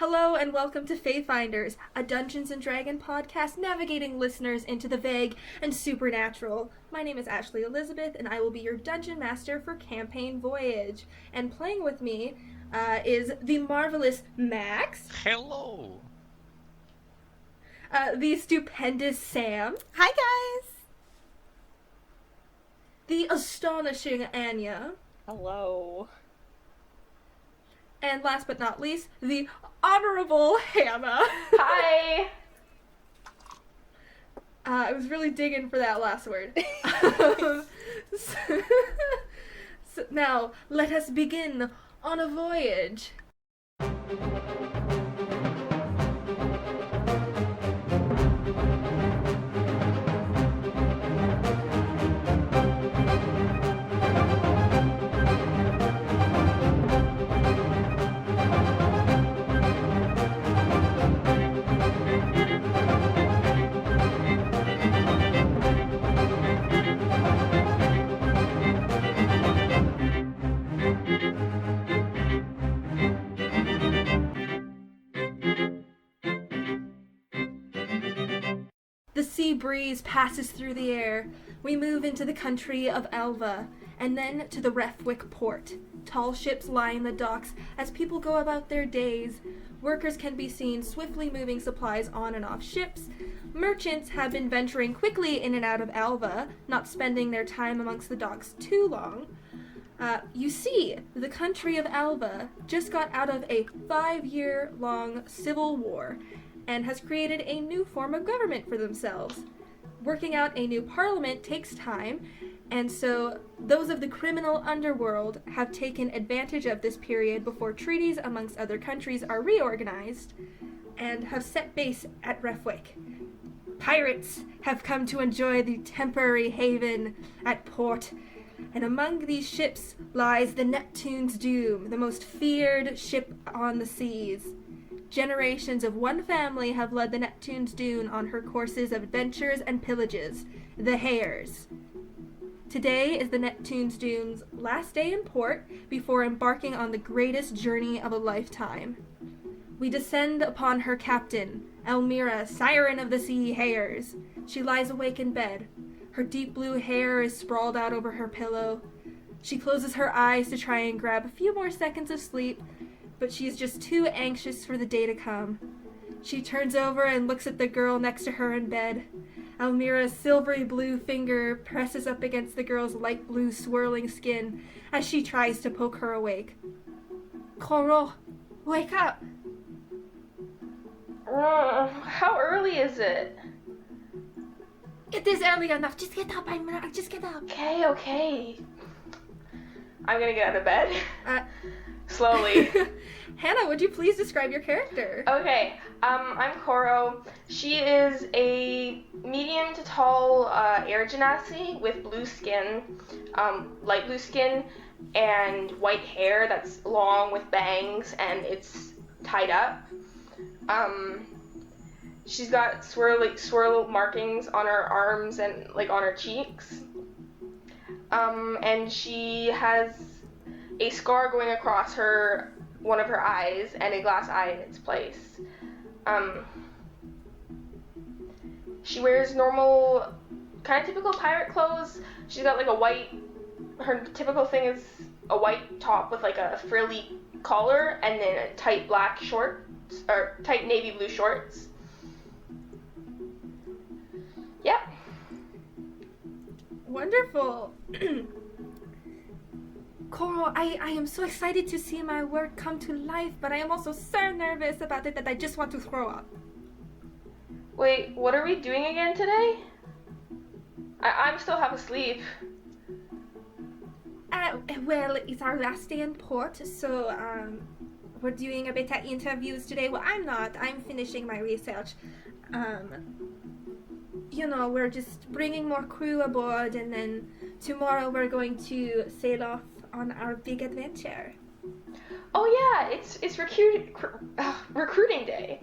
Hello and welcome to Fayfinders, a Dungeons & Dragon podcast navigating listeners into the vague and supernatural. My name is Ashley Elizabeth and I will be your Dungeon Master for campaign Voyage. And playing with me is the marvelous Max. Hello. The stupendous Sam. Hi, guys. The astonishing Anya. Hello. And last but not least, the honorable Hannah. Hi. I was really digging for that last word. So now, let us begin on a voyage. The sea breeze passes through the air. We move into the country of Elva, and then to the Refwick port. Tall ships lie in the docks as people go about their days. Workers can be seen swiftly moving supplies on and off ships. Merchants have been venturing quickly in and out of Elva, not spending their time amongst the docks too long. You see, the country of Elva just got out of a 5-year-long civil war, and has created a new form of government for themselves. Working out a new parliament takes time, and so those of the criminal underworld have taken advantage of this period before treaties amongst other countries are reorganized, and have set base at Refwick. Pirates have come to enjoy the temporary haven at port, and among these ships lies the Neptune's Doom, the most feared ship on the seas. Generations of one family have led the Neptune's Dune on her courses of adventures and pillages, the Hares. Today is the Neptune's Dune's last day in port before embarking on the greatest journey of a lifetime. We descend upon her captain, Elmira, Siren of the Sea Hares. She lies awake in bed. Her deep blue hair is sprawled out over her pillow. She closes her eyes to try and grab a few more seconds of sleep, but she's just too anxious for the day to come. She turns over and looks at the girl next to her in bed. Elmira's silvery blue finger presses up against the girl's light blue swirling skin as she tries to poke her awake. Koro, wake up! How early is it? It is early enough. Just get up, Elmira. Just get up. Okay. I'm gonna get out of bed. Slowly. Hannah, would you please describe your character? Okay, I'm Koro. She is a medium to tall air genasi with blue skin, light blue skin, and white hair that's long with bangs and it's tied up. She's got swirl markings on her arms and like on her cheeks. And she has a scar going across one of her eyes and a glass eye in its place. She wears normal, kind of typical pirate clothes. She's got like her typical thing is a white top with like a frilly collar and then a tight black shorts, or tight navy blue shorts. Yeah. Wonderful. Koro, I am so excited to see my work come to life, but I am also so nervous about it that I just want to throw up. Wait, what are we doing again today? I'm still half asleep. Well, it's our last day in port, so we're doing a bit of interviews today. Well, I'm not. I'm finishing my research. We're just bringing more crew aboard, and then tomorrow we're going to sail off on our big adventure. Oh yeah, it's recruiting day.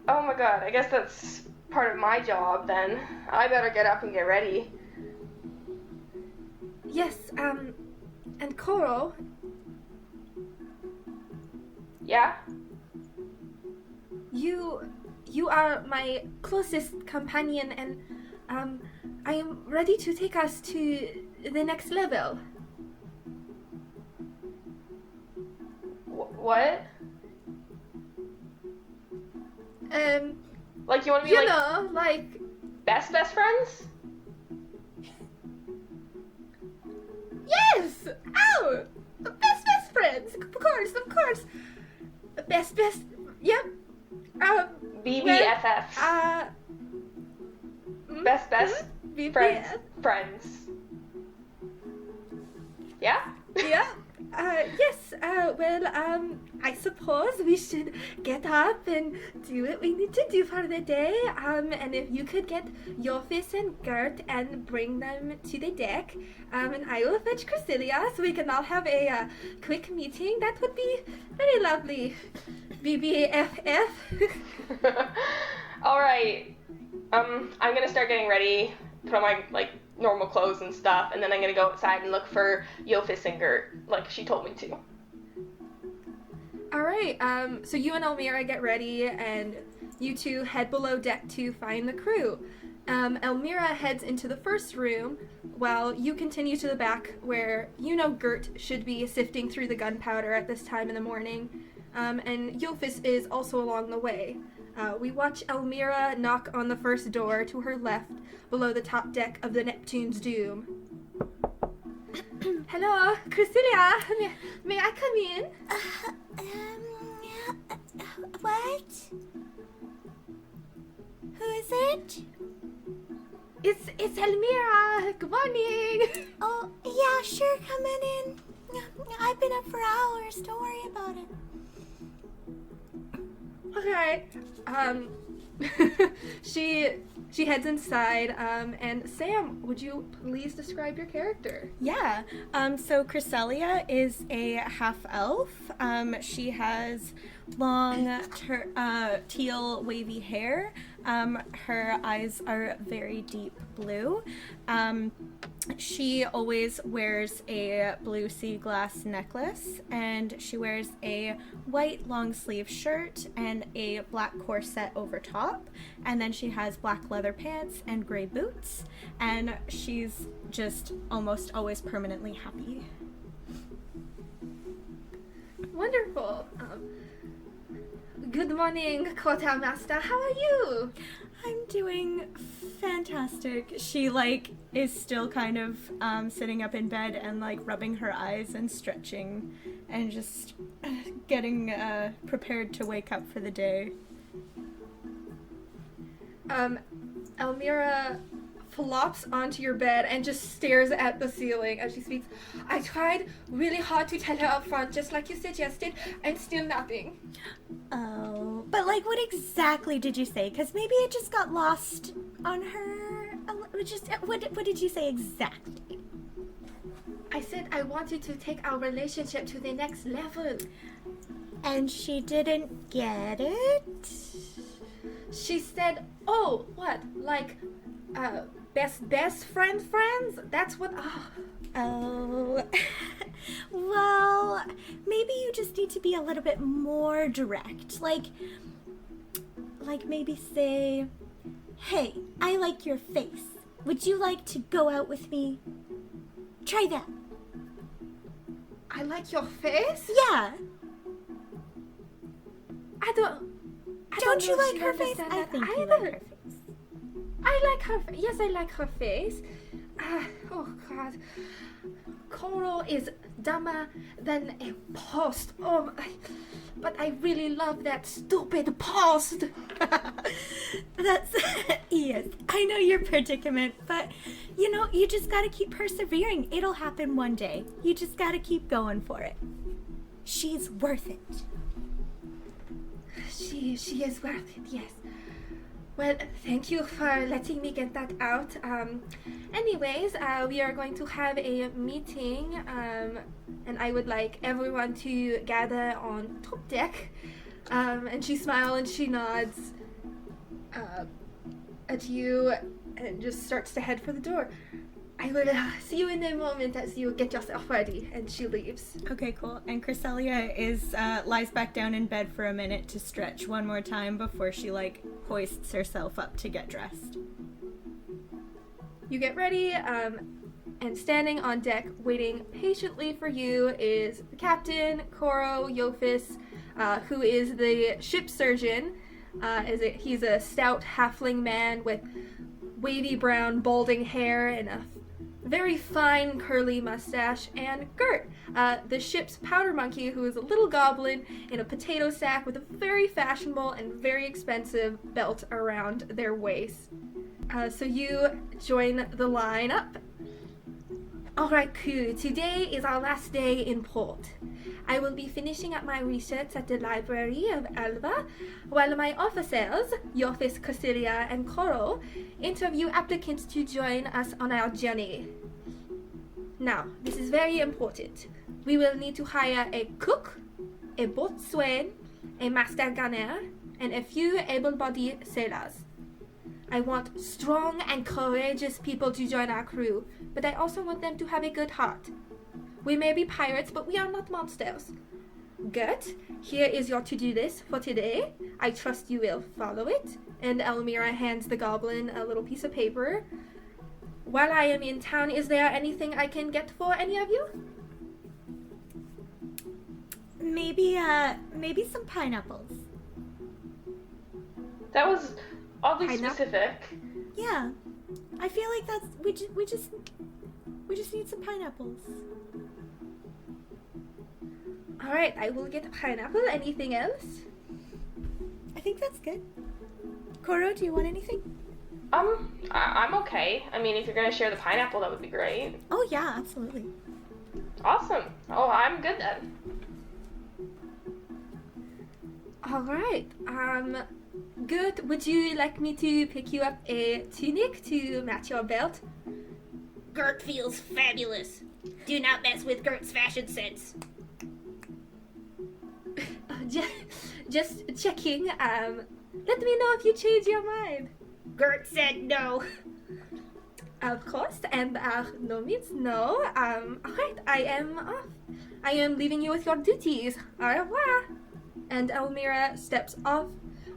Oh my god, I guess that's part of my job then. I better get up and get ready. Yes, and Koro, Yeah? you are my closest companion, and I am ready to take us to the next level. What? Like you want to be like best friends? yes! Oh, best friends, of course. Best, yep. BBFFs. Best friends. Yeah? Yeah. Yes. I suppose we should get up and do what we need to do for the day. And if you could get Yofis and Gert and bring them to the deck, and I will fetch Chrysilla so we can all have a quick meeting. That would be very lovely. BBFF. All right. I'm gonna start getting ready. Put on my normal clothes and stuff, and then I'm gonna go outside and look for Yofis and Gert, like she told me to. All right. So you and Elmira get ready, and you two head below deck to find the crew. Elmira heads into the first room, while you continue to the back, where Gert should be sifting through the gunpowder at this time in the morning, and Yofis is also along the way. We watch Elmira knock on the first door to her left, below the top deck of the Neptune's Doom. Hello, Chrysilla. May I come in? What? Who is it? It's Elmira. Good morning. Oh, yeah, sure, come in. I've been up for hours. Don't worry about it. Okay. She heads inside, and Sam, would you please describe your character? Yeah. So Chrysilla is a half-elf. She has long, teal, wavy hair. Her eyes are very deep blue. She always wears a blue sea glass necklace, and she wears a white long sleeve shirt and a black corset over top, and then she has black leather pants and gray boots, and she's just almost always permanently happy. Wonderful. Good morning, Quartermaster. How are you? I'm doing fantastic. She is still kind of sitting up in bed and rubbing her eyes and stretching and just getting prepared to wake up for the day. Elmira flops onto your bed and just stares at the ceiling as she speaks. I tried really hard to tell her up front, just like you suggested, and still nothing. Oh, but what exactly did you say? Because maybe it just got lost on her. What did you say exactly? I said I wanted to take our relationship to the next level. And she didn't get it? She said, oh, what? Best friends? That's what... Oh. Well, maybe you just need to be a little bit more direct. Maybe say, hey, I like your face. Would you like to go out with me? Try that. I like your face? Yeah. Don't you like her face? I think you like her face. I like her. Yes, I like her face. Oh God, Coral is dumber than a post. But I really love that stupid post. That's yes. I know your predicament, but you just gotta keep persevering. It'll happen one day. You just gotta keep going for it. She's worth it. She is worth it, yes. Well, thank you for letting me get that out. Anyways, we are going to have a meeting, and I would like everyone to gather on top deck. And she smiles and she nods at you and just starts to head for the door. I will see you in a moment as you get yourself ready. And she leaves. Okay, cool. And Cresselia is lies back down in bed for a minute to stretch one more time before she like hoists herself up to get dressed. You get ready, and standing on deck, waiting patiently for you, is the captain, Koro Yophis, who is the ship surgeon. He's a stout halfling man with wavy brown balding hair and a very fine curly mustache, and Gert, the ship's powder monkey, who is a little goblin in a potato sack with a very fashionable and very expensive belt around their waist. So you join the lineup. Alright, crew, today is our last day in port. I will be finishing up my research at the library of Alva, while my officers, Yophis, Cresselia, and Koro, interview applicants to join us on our journey. Now, this is very important. We will need to hire a cook, a boatswain, a master gunner, and a few able-bodied sailors. I want strong and courageous people to join our crew, but I also want them to have a good heart. We may be pirates, but we are not monsters. Gert, here is your to-do list for today. I trust you will follow it. And Elmira hands the goblin a little piece of paper. While I am in town, is there anything I can get for any of you? Maybe some pineapples. That was oddly Pineapple? specific. Yeah, I feel like that's we just need some pineapples. Alright, I will get a pineapple. Anything else? I think that's good. Koro, do you want anything? I'm okay. I mean, if you're gonna share the pineapple, that would be great. Oh yeah, absolutely. Awesome. Oh, I'm good then. Alright, good. Would you like me to pick you up a tunic to match your belt? Gert feels fabulous. Do not mess with Gert's fashion sense. Just checking. Let me know if you change your mind. Gert said no. Of course, and no means no. Alright, I am off. I am leaving you with your duties. Au revoir. And Elmira steps off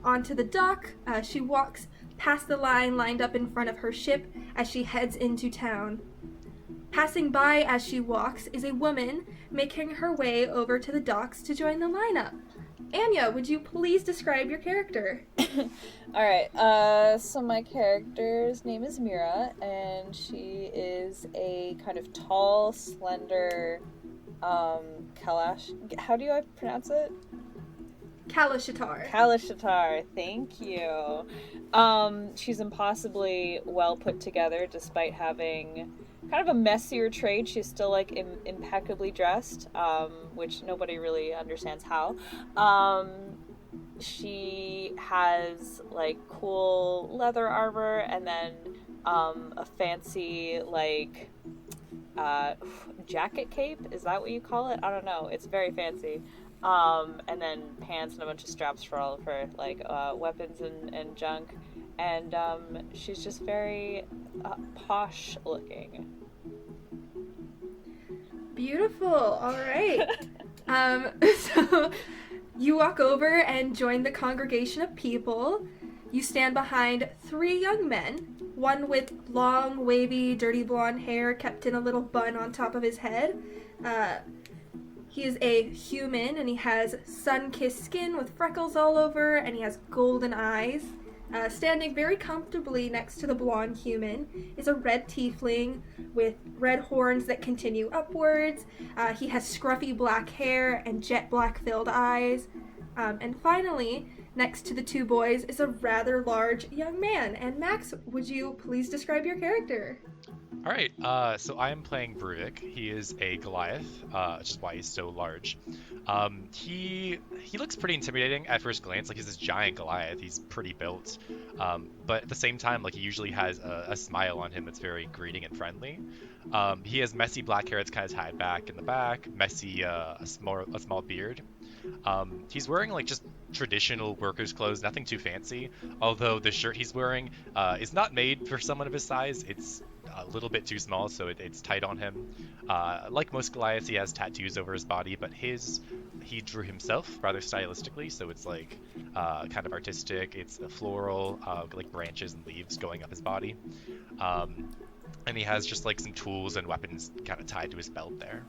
onto the dock. She walks past the line lined up in front of her ship as she heads into town. Passing by as she walks is a woman making her way over to the docks to join the lineup. Anya, would you please describe your character? Alright, so my character's name is Mira, and she is a kind of tall, slender, Kalash. How do I pronounce it? Kalashatar. Kalashatar, thank you. She's impossibly well put together despite having kind of a messier trade. She's still like impeccably dressed, which nobody really understands how. She has like cool leather armor and then a fancy like jacket cape. Is that what you call it? I don't know. It's very fancy. And then pants and a bunch of straps for all of her like weapons and junk. And she's just very posh looking. Beautiful. All right. So you walk over and join the congregation of people. You stand behind 3 young men, one with long, wavy, dirty blonde hair kept in a little bun on top of his head. He is a human, and he has sun-kissed skin with freckles all over, and he has golden eyes. Standing very comfortably next to the blonde human is a red tiefling with red horns that continue upwards. He has scruffy black hair and jet black filled eyes. And finally, next to the 2 boys is a rather large young man. And Max, would you please describe your character? All right, so I am playing Bruvik. He is a Goliath, which is why he's so large. He looks pretty intimidating at first glance. Like, he's this giant Goliath. He's pretty built, but at the same time, like, he usually has a smile on him that's very greeting and friendly. He has messy black hair that's kind of tied back in the back, messy, a small beard. He's wearing like just traditional workers' clothes, nothing too fancy. Although the shirt he's wearing is not made for someone of his size. It's a little bit too small, so it's tight on him. Like most Goliaths, he has tattoos over his body, but he drew himself rather stylistically, so it's like kind of artistic. It's floral, like branches and leaves going up his body. And he has just like some tools and weapons kind of tied to his belt there.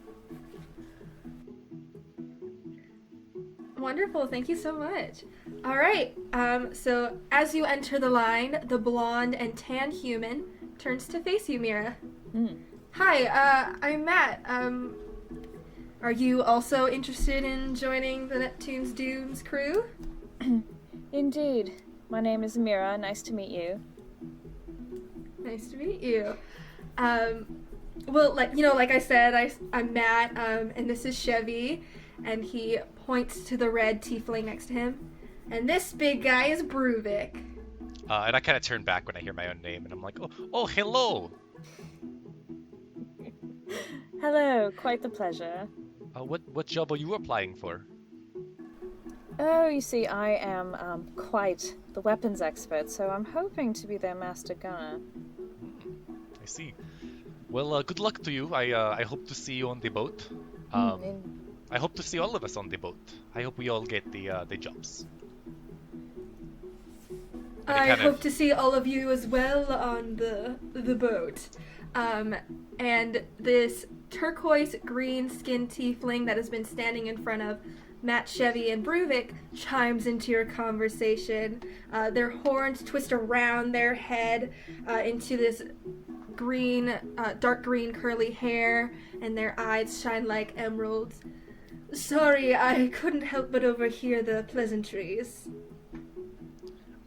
Wonderful, thank you so much. All right, so as you enter the line, the blonde and tan human turns to face you, Mira. Hi, I'm Matt. Are you also interested in joining the Neptune's Dunes crew? Indeed. My name is Mira. Nice to meet you. Nice to meet you. Well, like I said, I'm Matt, and this is Chevy, and he points to the red tiefling next to him. And this big guy is Bruvik. And I kind of turn back when I hear my own name, and I'm like, oh, hello. Hello, quite the pleasure. What job are you applying for? Oh, you see, I am quite the weapons expert, so I'm hoping to be their master gunner. I see. Well, good luck to you. I hope to see you on the boat. I hope to see all of us on the boat. I hope we all get the jobs. I hope to see all of you as well on the boat. And this turquoise green skinned tiefling that has been standing in front of Matt, Chevy, and Bruvik chimes into your conversation. Their horns twist around their head into this green, dark green curly hair, and their eyes shine like emeralds. Sorry, I couldn't help but overhear the pleasantries.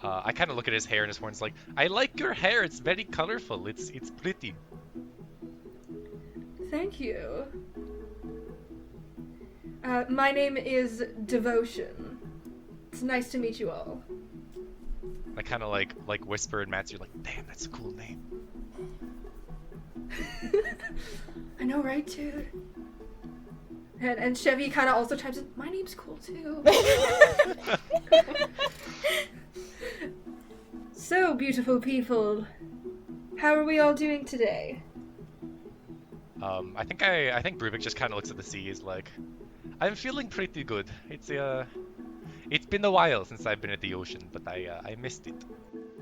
I kind of look at his hair and his horns like, I like your hair. It's very colorful. It's pretty. Thank you. My name is Devotion. It's nice to meet you all. I kind of like whisper in Matt's ear like, damn, that's a cool name. I know, right, dude? And Chevy kind of also chimes in, my name's cool too. So, beautiful people, how are we all doing today? I think Bruvik just kind of looks at the sea. He's like, I'm feeling pretty good. It's been a while since I've been at the ocean, but I missed it.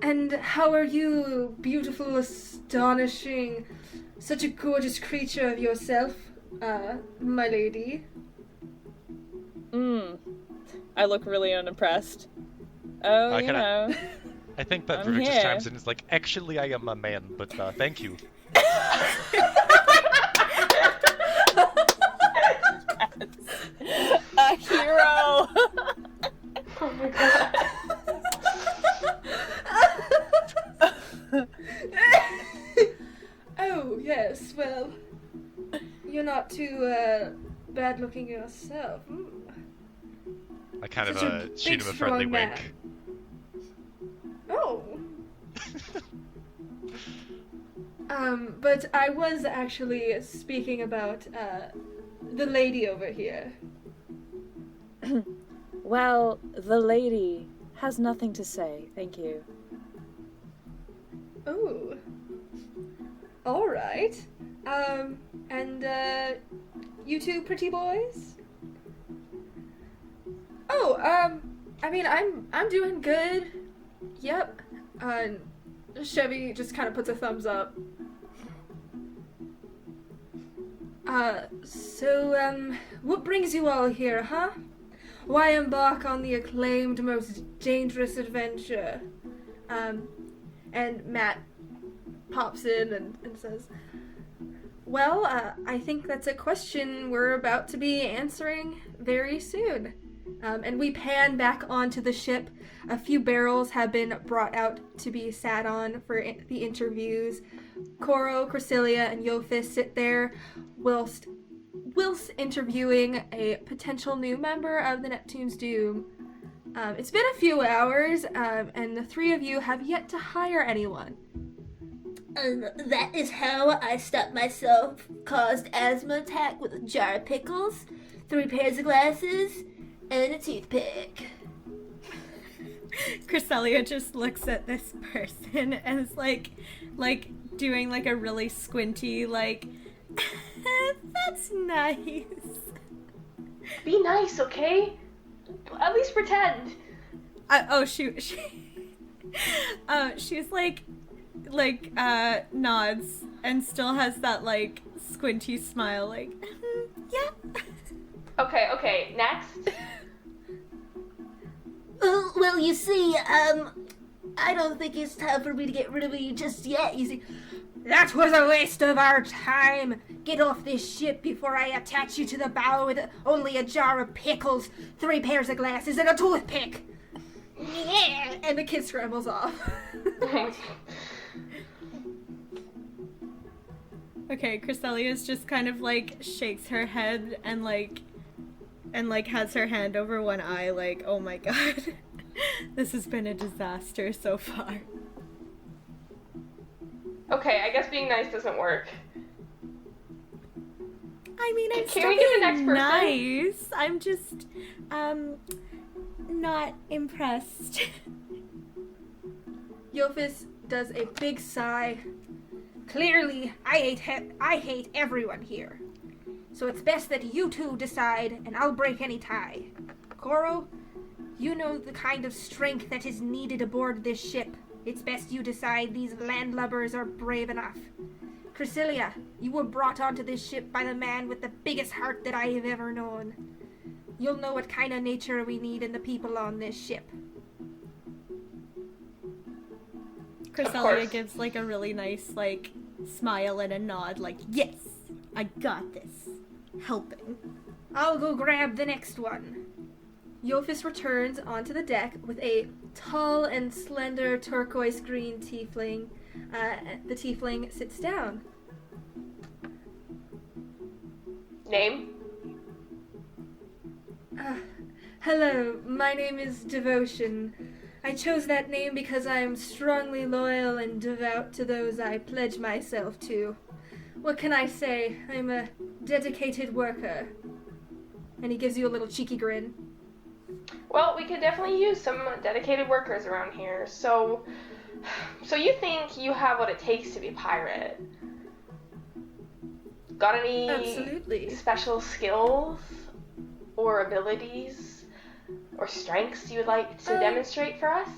And how are you, beautiful, astonishing, such a gorgeous creature of yourself, my lady? I look really unimpressed. Oh, you know. I think that I'm Bruvik just here. chimes in and is like, actually, I am a man, but thank you. A hero! Oh my god. Oh, yes, well, you're not too, bad looking yourself. I kind Such a of shoot big, him a friendly strong man. wink. Oh. But I was actually speaking about, the lady over here. Well, the lady has nothing to say, thank you. Oh. Alright. And, you two pretty boys? Oh, I mean, I'm doing good. Yep. Chevy just kind of puts a thumbs up. So, what brings you all here, huh? Why embark on the acclaimed most dangerous adventure? And Matt pops in and says, well, I think that's a question we're about to be answering very soon. And we pan back onto the ship. A few barrels have been brought out to be sat on for the interviews. Koro, Cresselia, and Yophis sit there whilst interviewing a potential new member of the Neptune's Doom. It's been a few hours, and the three of you have yet to hire anyone. That is how I stopped myself, caused asthma attack with a jar of pickles, 3 pairs of glasses, and a toothpick. Cresselia just looks at this person and is like doing like a really squinty, like, that's nice. Be nice, okay? At least pretend. She's like nods and still has that like squinty smile, like, yeah. Okay, next. Well, you see, I don't think it's time for me to get rid of you just yet. You see, That was a waste of our time. Get off this ship before I attach you to the bow with only a jar of pickles, 3 pairs of glasses, and a toothpick. Yeah, and the kid scrambles off. Okay, Cresselia's just kind of like shakes her head and has her hand over one eye, like, oh my god, this has been a disaster so far. Okay, I guess being nice doesn't work. I mean, I'm Can still we get the being next person? nice. I'm just, not impressed. Yofis does a big sigh. Clearly, I hate everyone here. So it's best that you two decide, and I'll break any tie. Koro, you know the kind of strength that is needed aboard this ship. It's best you decide these landlubbers are brave enough. Cresselia, you were brought onto this ship by the man with the biggest heart that I have ever known. You'll know what kind of nature we need in the people on this ship. Cresselia gives like a really nice like smile and a nod, like, yes, I got this. Helping. I'll go grab the next one. Yofis returns onto the deck with a tall and slender turquoise green tiefling. The tiefling sits down. Name? Hello, my name is Devotion. I chose that name because I am strongly loyal and devout to those I pledge myself to. What can I say? I'm a dedicated worker. And he gives you a little cheeky grin. Well, we could definitely use some dedicated workers around here. So you think you have what it takes to be a pirate? Got any Absolutely. special skills or abilities or strengths you would like to demonstrate for us?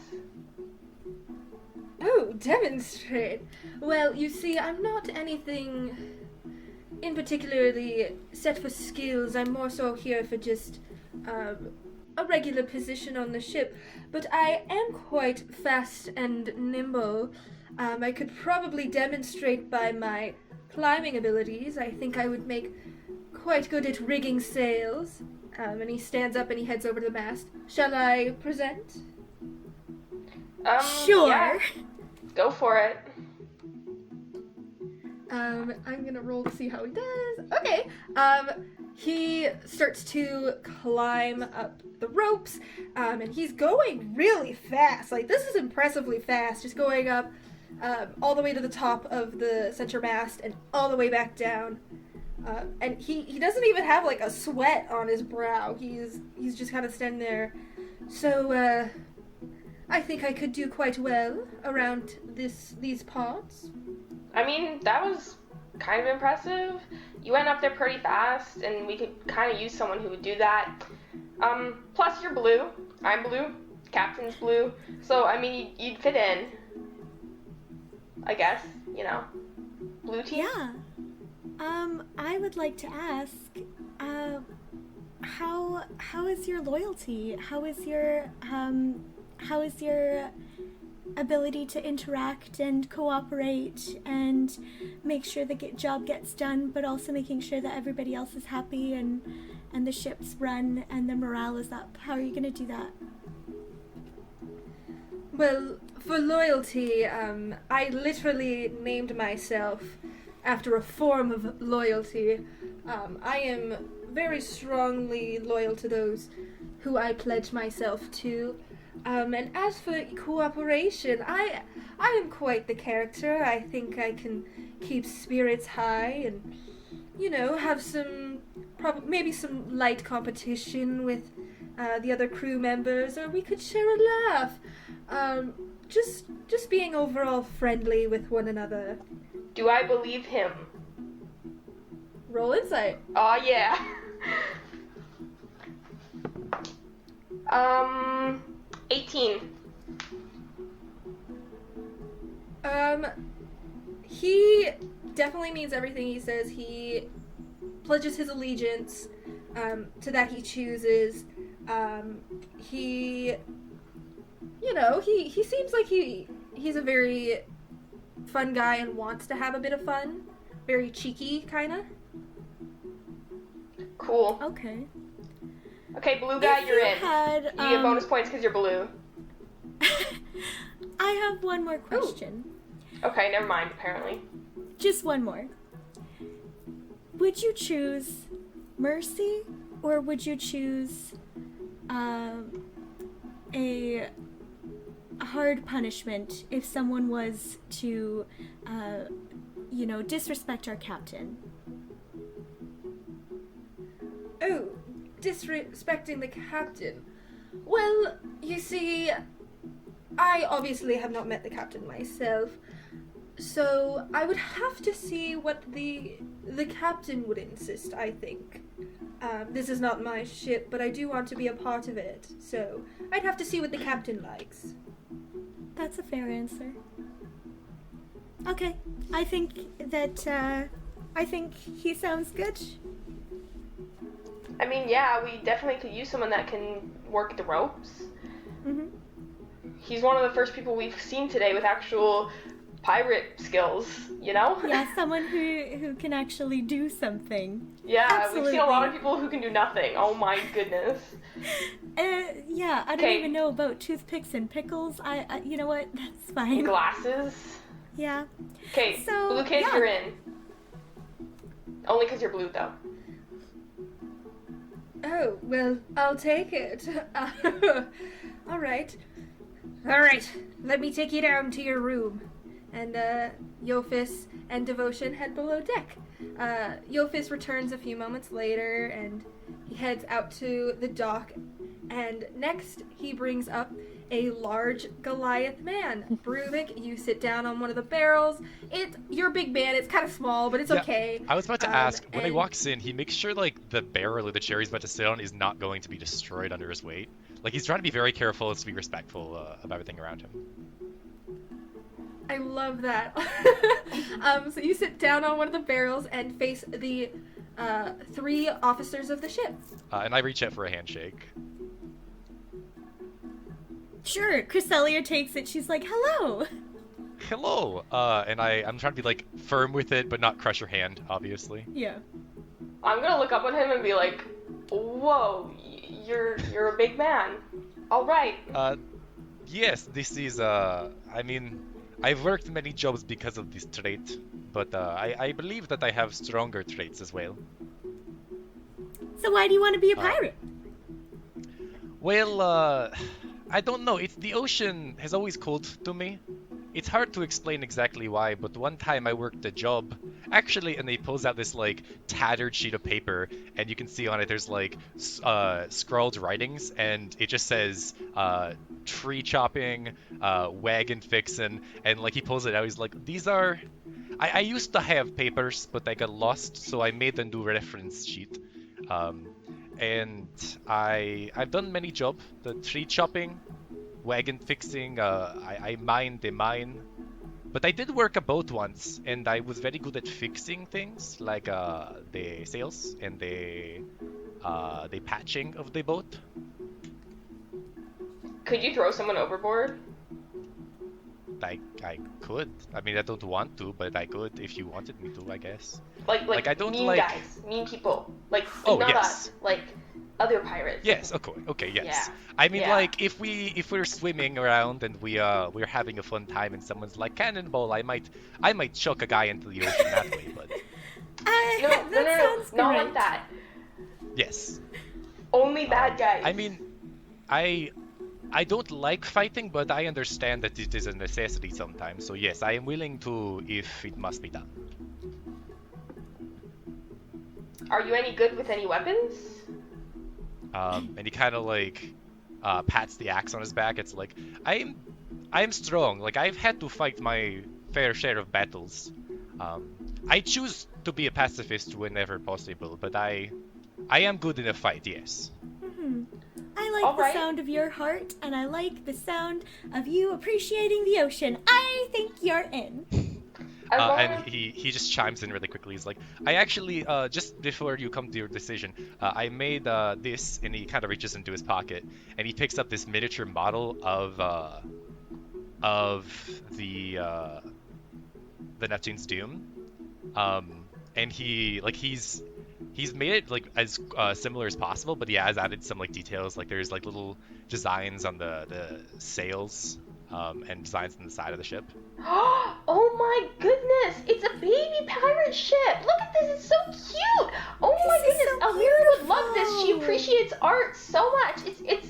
Oh, demonstrate. Well, you see, I'm not anything in particularly set for skills. I'm more so here for just a regular position on the ship. But I am quite fast and nimble. I could probably demonstrate by my climbing abilities. I think I would make quite good at rigging sails. And he stands up and he heads over to the mast. Shall I present? Sure. Yeah. Go for it. I'm gonna roll to see how he does. Okay. He starts to climb up the ropes, and he's going really fast. Like, this is impressively fast. Just going up all the way to the top of the center mast and all the way back down. And he doesn't even have like a sweat on his brow. He's just kind of standing there. So I think I could do quite well around these parts. I mean, that was kind of impressive. You went up there pretty fast, and we could kind of use someone who would do that. Plus you're blue. I'm blue. Captain's blue. So, I mean, you'd fit in. I guess, you know. Blue team? Yeah. I would like to ask, how is your loyalty? How is your ability to interact and cooperate and make sure the job gets done, but also making sure that everybody else is happy and the ship's run and the morale is up? How are you going to do that? Well, for loyalty, I literally named myself after a form of loyalty. I am very strongly loyal to those who I pledge myself to. And as for cooperation, I am quite the character. I think I can keep spirits high and, you know, have maybe some light competition with the other crew members, or we could share a laugh. Just being overall friendly with one another. Do I believe him? Roll insight. Oh yeah. 18. He definitely means everything he says. He pledges his allegiance to that he chooses. He seems like he's a very fun guy and wants to have a bit of fun. Very cheeky, kind of. Cool. Okay. Okay, blue guy, If you're you in. had, You get bonus points because you're blue. I have one more question. Okay, never mind, apparently. Just one more. Would you choose mercy, or would you choose a hard punishment if someone was to, disrespect our captain? Oh, disrespecting the captain. Well, you see, I obviously have not met the captain myself, so I would have to see what the captain would insist, I think. This is not my ship, but I do want to be a part of it, so I'd have to see what the captain likes. That's a fair answer. Okay, I think he sounds good. I mean, yeah, we definitely could use someone that can work the ropes. Mm-hmm. He's one of the first people we've seen today with actual pirate skills, you know? Yeah, someone who can actually do something. Yeah, we've seen a lot of Absolutely. people who can do nothing. Oh my goodness. Yeah, I don't Okay. even know about toothpicks and pickles. I you know what? That's fine. Glasses. Yeah. Okay, So, blue kid, yeah. you're in. Only because you're blue, though. Oh, well, I'll take it. All right. All right, let me take you down to your room. And Yophis and Devotion head below deck. Yophis returns a few moments later, and he heads out to the dock. And next, he brings up a large Goliath man. Bruvik, you sit down on one of the barrels. You're a big man. It's kind of small, but it's Yeah, okay. I was about to ask, when he and- walks in, he makes sure, like, the barrel or the chair he's about to sit on is not going to be destroyed under his weight. Like, he's trying to be very careful to be respectful of everything around him. I love that. So you sit down on one of the barrels and face the 3 officers of the ship. And I reach out for a handshake. Sure, Cresselia takes it. She's like, hello. Hello! And I'm trying to be, like, firm with it, but not crush your hand, obviously. Yeah. I'm gonna look up at him and be like, whoa, you're a big man. All right. Yes, this is, I mean, I've worked many jobs because of this trait, but I believe that I have stronger traits as well. So why do you want to be a pirate? Well, I don't know. The ocean has always called to me. It's hard to explain exactly why, but one time I worked a job, actually, and they pulls out this, like, tattered sheet of paper, and you can see on it there's, like, scrawled writings, and it just says, tree chopping, wagon fixin', and, like, he pulls it out, he's like, these are... I used to have papers, but I got lost, so I made a new reference sheet. And I've done many jobs, the tree chopping, wagon fixing, I mined the mine. But I did work a boat once, and I was very good at fixing things, like the sails and the patching of the boat. Could you throw someone overboard? I could. I mean, I don't want to, but I could if you wanted me to, I guess. Like I don't mean like- guys, mean people. Like, Oh, not yes. us, like other pirates. Yes, okay, yes. Yeah, I mean, yeah. like, if we're swimming around and we're having a fun time and someone's like cannonball, I might chuck a guy into the ocean that way, but No, That sounds not great. like that. yes. Only bad guys. I mean, I don't like fighting, but I understand that it is a necessity sometimes. So yes, I am willing to if it must be done. Are you any good with any weapons? And he kind of like pats the axe on his back. It's like, I'm strong. Like, I've had to fight my fair share of battles. I choose to be a pacifist whenever possible, but I am good in a fight, yes. I like All the right. sound of your heart, and I like the sound of you appreciating the ocean. I think you're in. As long And as- he just chimes in really quickly. He's like, I actually, just before you come to your decision, I made this, and he kind of reaches into his pocket, and he picks up this miniature model of the Neptune's Doom. And he's made it like as similar as possible, but he has added some like details. Like there's like little designs on the sails, and designs on the side of the ship. Oh my goodness! It's a baby pirate ship! Look at this, it's so cute! Oh my This is goodness, so Elmira would love this. She appreciates art so much. It's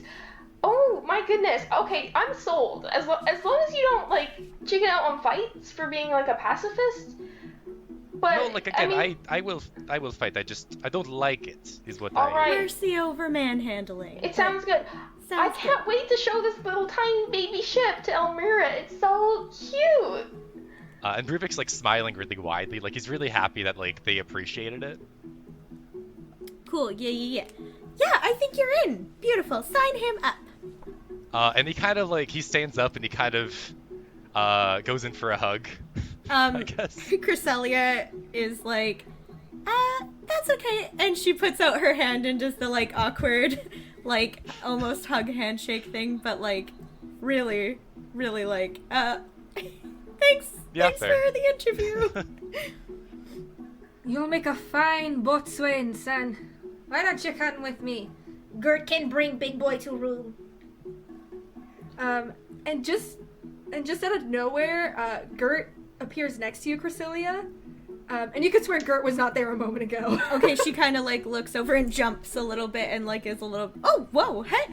oh my goodness. Okay, I'm sold. As long as you don't like chicken out on fights for being like a pacifist. But No, like again, I mean, I will fight. I don't like it. Is what All right. Mercy over manhandling. it sounds good. I Sounds can't wait to show this little tiny baby ship to Elmira. It's so cute. And Ruvik's like smiling really widely, like he's really happy that like they appreciated it. Cool. Yeah, I think you're in. Beautiful. Sign him up. And he kind of like he stands up and he kind of goes in for a hug. I guess. Cresselia is like, that's okay. And she puts out her hand in just the like awkward, like almost hug handshake thing, but like really, really like, thanks. Yeah, Thanks fair. for the interview. You'll make a fine boatswain, son. Why don't you come with me? Gert can bring Big Boy to room. And just out of nowhere, Gert appears next to you, Cresselia. And you could swear Gert was not there a moment ago. Okay, she kind of like looks over and jumps a little bit and like is a little, oh, whoa, hey,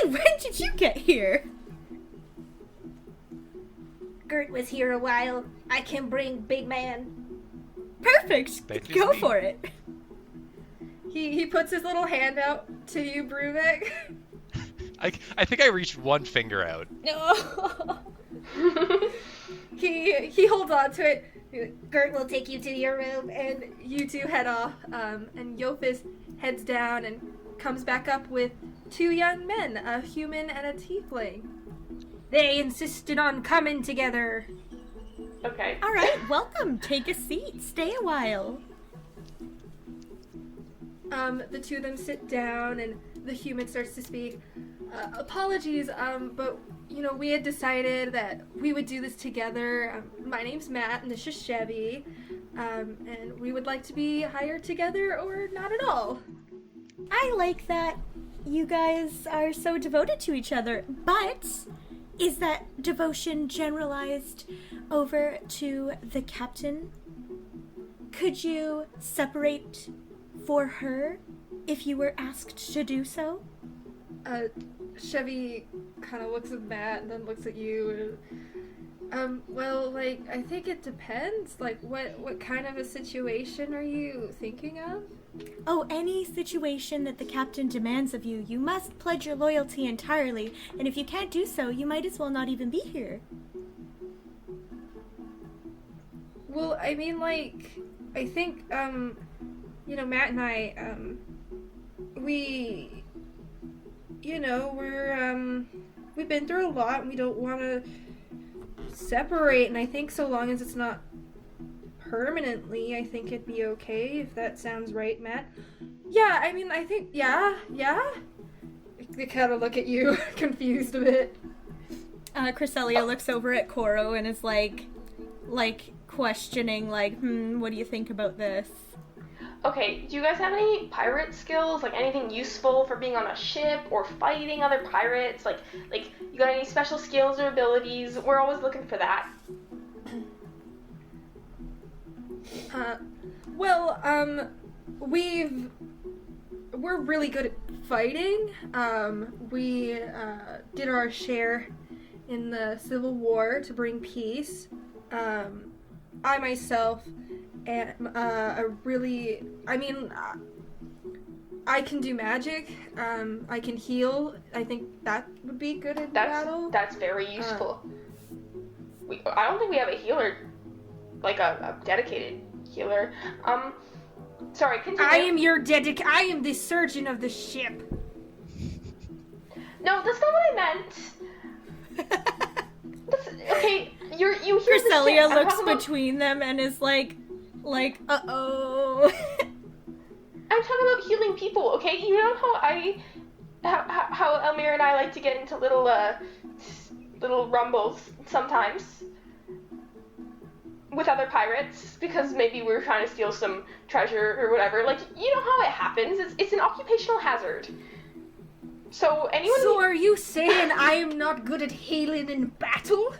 when did you get here? Gert was here a while. I can bring Big Man. Perfect. That is Go me. for it. He puts his little hand out to you, Bruvik. I think I reached one finger out. No. He holds on to it. Gert will take you to your room. And you two head off, and Yofis heads down and comes back up with two young men, a human and a tiefling. They insisted on coming together. Okay. All right, welcome. Take a seat. Stay a while. The two of them sit down, and the human starts to speak. Apologies, but you know we had decided that we would do this together. My name's Matt, and this is Chevy, and we would like to be hired together or not at all. I like that you guys are so devoted to each other, but is that devotion generalized over to the captain? Could you separate for her if you were asked to do so? Chevy kind of looks at Matt and then looks at you. Well, like, I think it depends. Like, what kind of a situation are you thinking of? Oh, any situation that the captain demands of you, you must pledge your loyalty entirely, and if you can't do so, you might as well not even be here. Well, I mean, like, I think, you know, Matt and I, we, you know, we've been through a lot, and we don't want to separate, and I think so long as it's not permanently, I think it'd be okay, if that sounds right, Matt. Yeah, I mean, I think, yeah. They kind of look at you, confused a bit. Cresselia looks over at Koro and is like questioning, like, what do you think about this? Okay, do you guys have any pirate skills? Like anything useful for being on a ship or fighting other pirates? Like you got any special skills or abilities? We're always looking for that. Well, we're really good at fighting. We did our share in the Civil War to bring peace. I myself am I can do magic. I can heal. I think that would be good in battle. That's very useful. I don't think we have a healer, like a dedicated healer. Sorry, continue. I am the surgeon of the ship. No, that's not what I meant. Okay, you hear Cresselia the ship. looks between them and is like, uh-oh. I'm talking about healing people, okay? You know how Elmira and I like to get into little rumbles sometimes with other pirates because maybe we're trying to steal some treasure or whatever. Like, you know how it happens. It's an occupational hazard. So are you saying I am not good at healing in battle?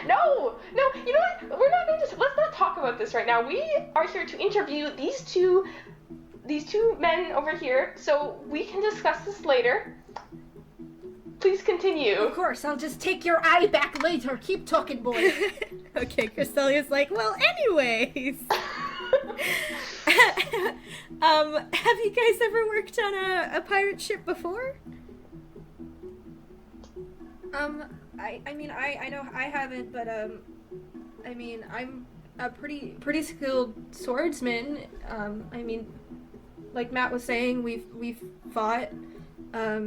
No, you know what? We're not going to. Let's not talk about this right now. We are here to interview these two men over here, so we can discuss this later. Please continue. Of course, I'll just take your eye back later. Keep talking, boy. Okay, Cresselia's like, well, anyways. Have you guys ever worked on a pirate ship before? I know I haven't, but I'm a pretty skilled swordsman. Like Matt was saying, we've fought. I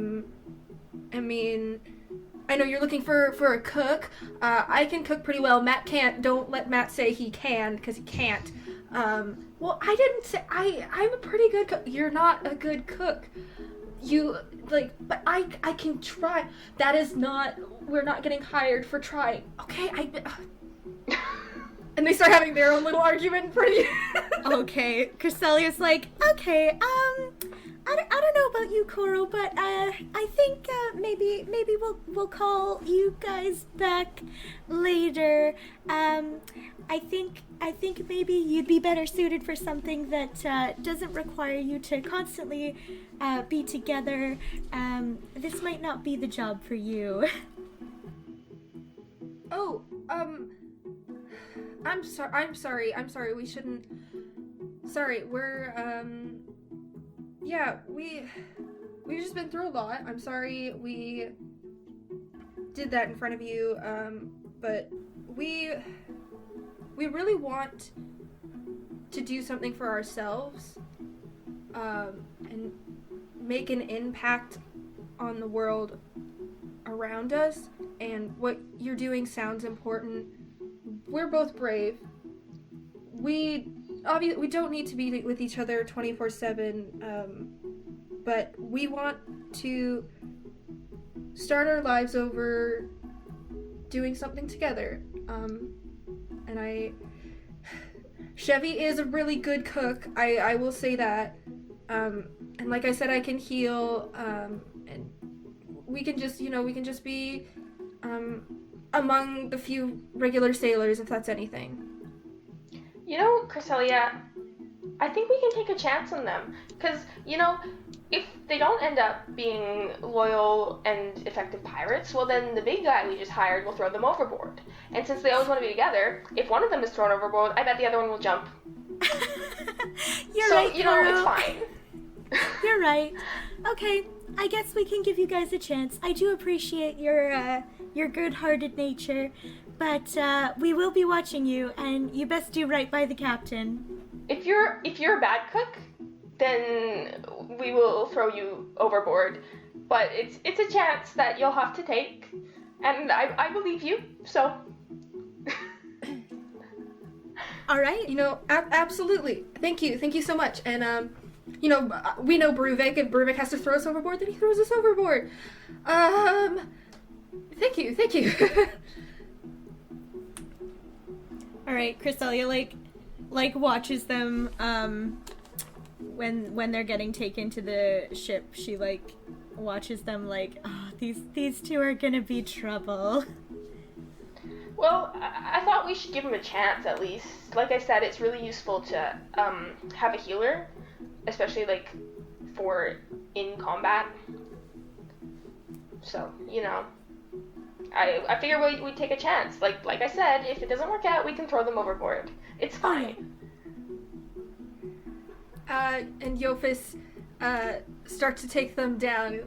know you're looking for a cook. I can cook pretty well. Matt can't. Don't let Matt say he can, because he can't. Well, I didn't say I'm a pretty good cook. You're not a good cook. But I can try. That is not. We're not getting hired for trying. Okay, And they start having their own little argument pretty. Okay, Cresselia's like, okay, I don't know about you, Koro, but I think maybe we'll call you guys back later. I think maybe you'd be better suited for something that doesn't require you to constantly be together. This might not be the job for you. Oh, I'm sorry. We shouldn't. Sorry, we're yeah, we've just been through a lot. I'm sorry we did that in front of you. But we really want to do something for ourselves, and make an impact on the world around us. And what you're doing sounds important. We're both brave. We don't need to be with each other 24/7, but we want to start our lives over doing something together. Chevy is a really good cook. I will say that. And like I said, I can heal. And we can just be among the few regular sailors, if that's anything. You know, Cresselia, I think we can take a chance on them. Because, if they don't end up being loyal and effective pirates, well then the big guy we just hired will throw them overboard. And since they always want to be together, if one of them is thrown overboard, I bet the other one will jump. You're right, Koro. It's fine. You're right. Okay, I guess we can give you guys a chance. I do appreciate your good-hearted nature, but we will be watching you, and you best do right by the captain. If you're a bad cook, then we will throw you overboard. But it's a chance that you'll have to take, and I believe you. So. All right. Absolutely. Thank you so much. And we know Bruvik. If Bruvik has to throw us overboard, then he throws us overboard. Thank you. All right, Cresselia like watches them when they're getting taken to the ship. She watches them these two are gonna be trouble. Well, I thought we should give them a chance at least. Like I said, it's really useful to have a healer, especially for in combat. So, I figure we'd take a chance. Like I said, if it doesn't work out, we can throw them overboard. It's fine. And Yofis, start to take them down.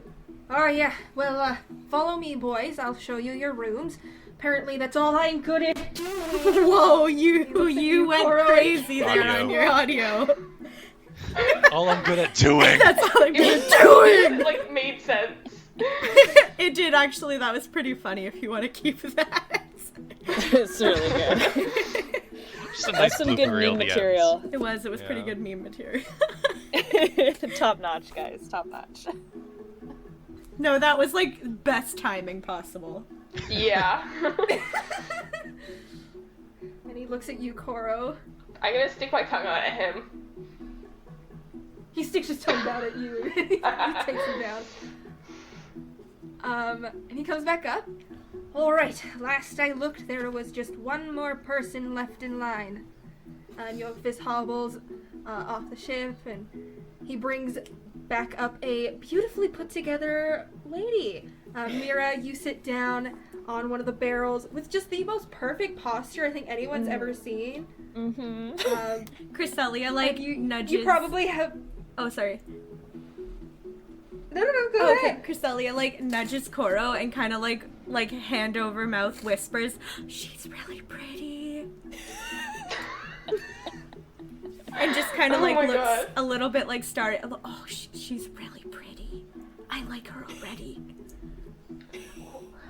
Oh yeah, well, follow me, boys. I'll show you your rooms. Apparently that's all I'm good at. Whoa, you went Coro. crazy there Audio. on your audio. All I'm good at doing. That's all I'm It good at doing. like made sense. It did actually. That was pretty funny. If you want to keep that. It's really good. Just a nice Some good blooper meme at the material. It was pretty Yeah. good meme material. Top notch, guys. Top notch. No, that was like best timing possible. Yeah. And he looks at you, Koro. I'm gonna stick my tongue out at him. He sticks his tongue down at you. He takes him down. And he comes back up. Alright, last I looked, there was just one more person left in line. Yogvis hobbles off the ship, and he brings back up a beautifully put together lady. Mira, you sit down on one of the barrels with just the most perfect posture I think anyone's ever seen. Mm-hmm. Cresselia like nudges. You probably have... Oh, sorry. No, go Oh, ahead. okay, Cresselia like nudges Koro and kind of like hand over mouth whispers, "She's really pretty," and just kind of Oh like my looks God. a little bit like starry. Oh, she's really pretty. I like her already.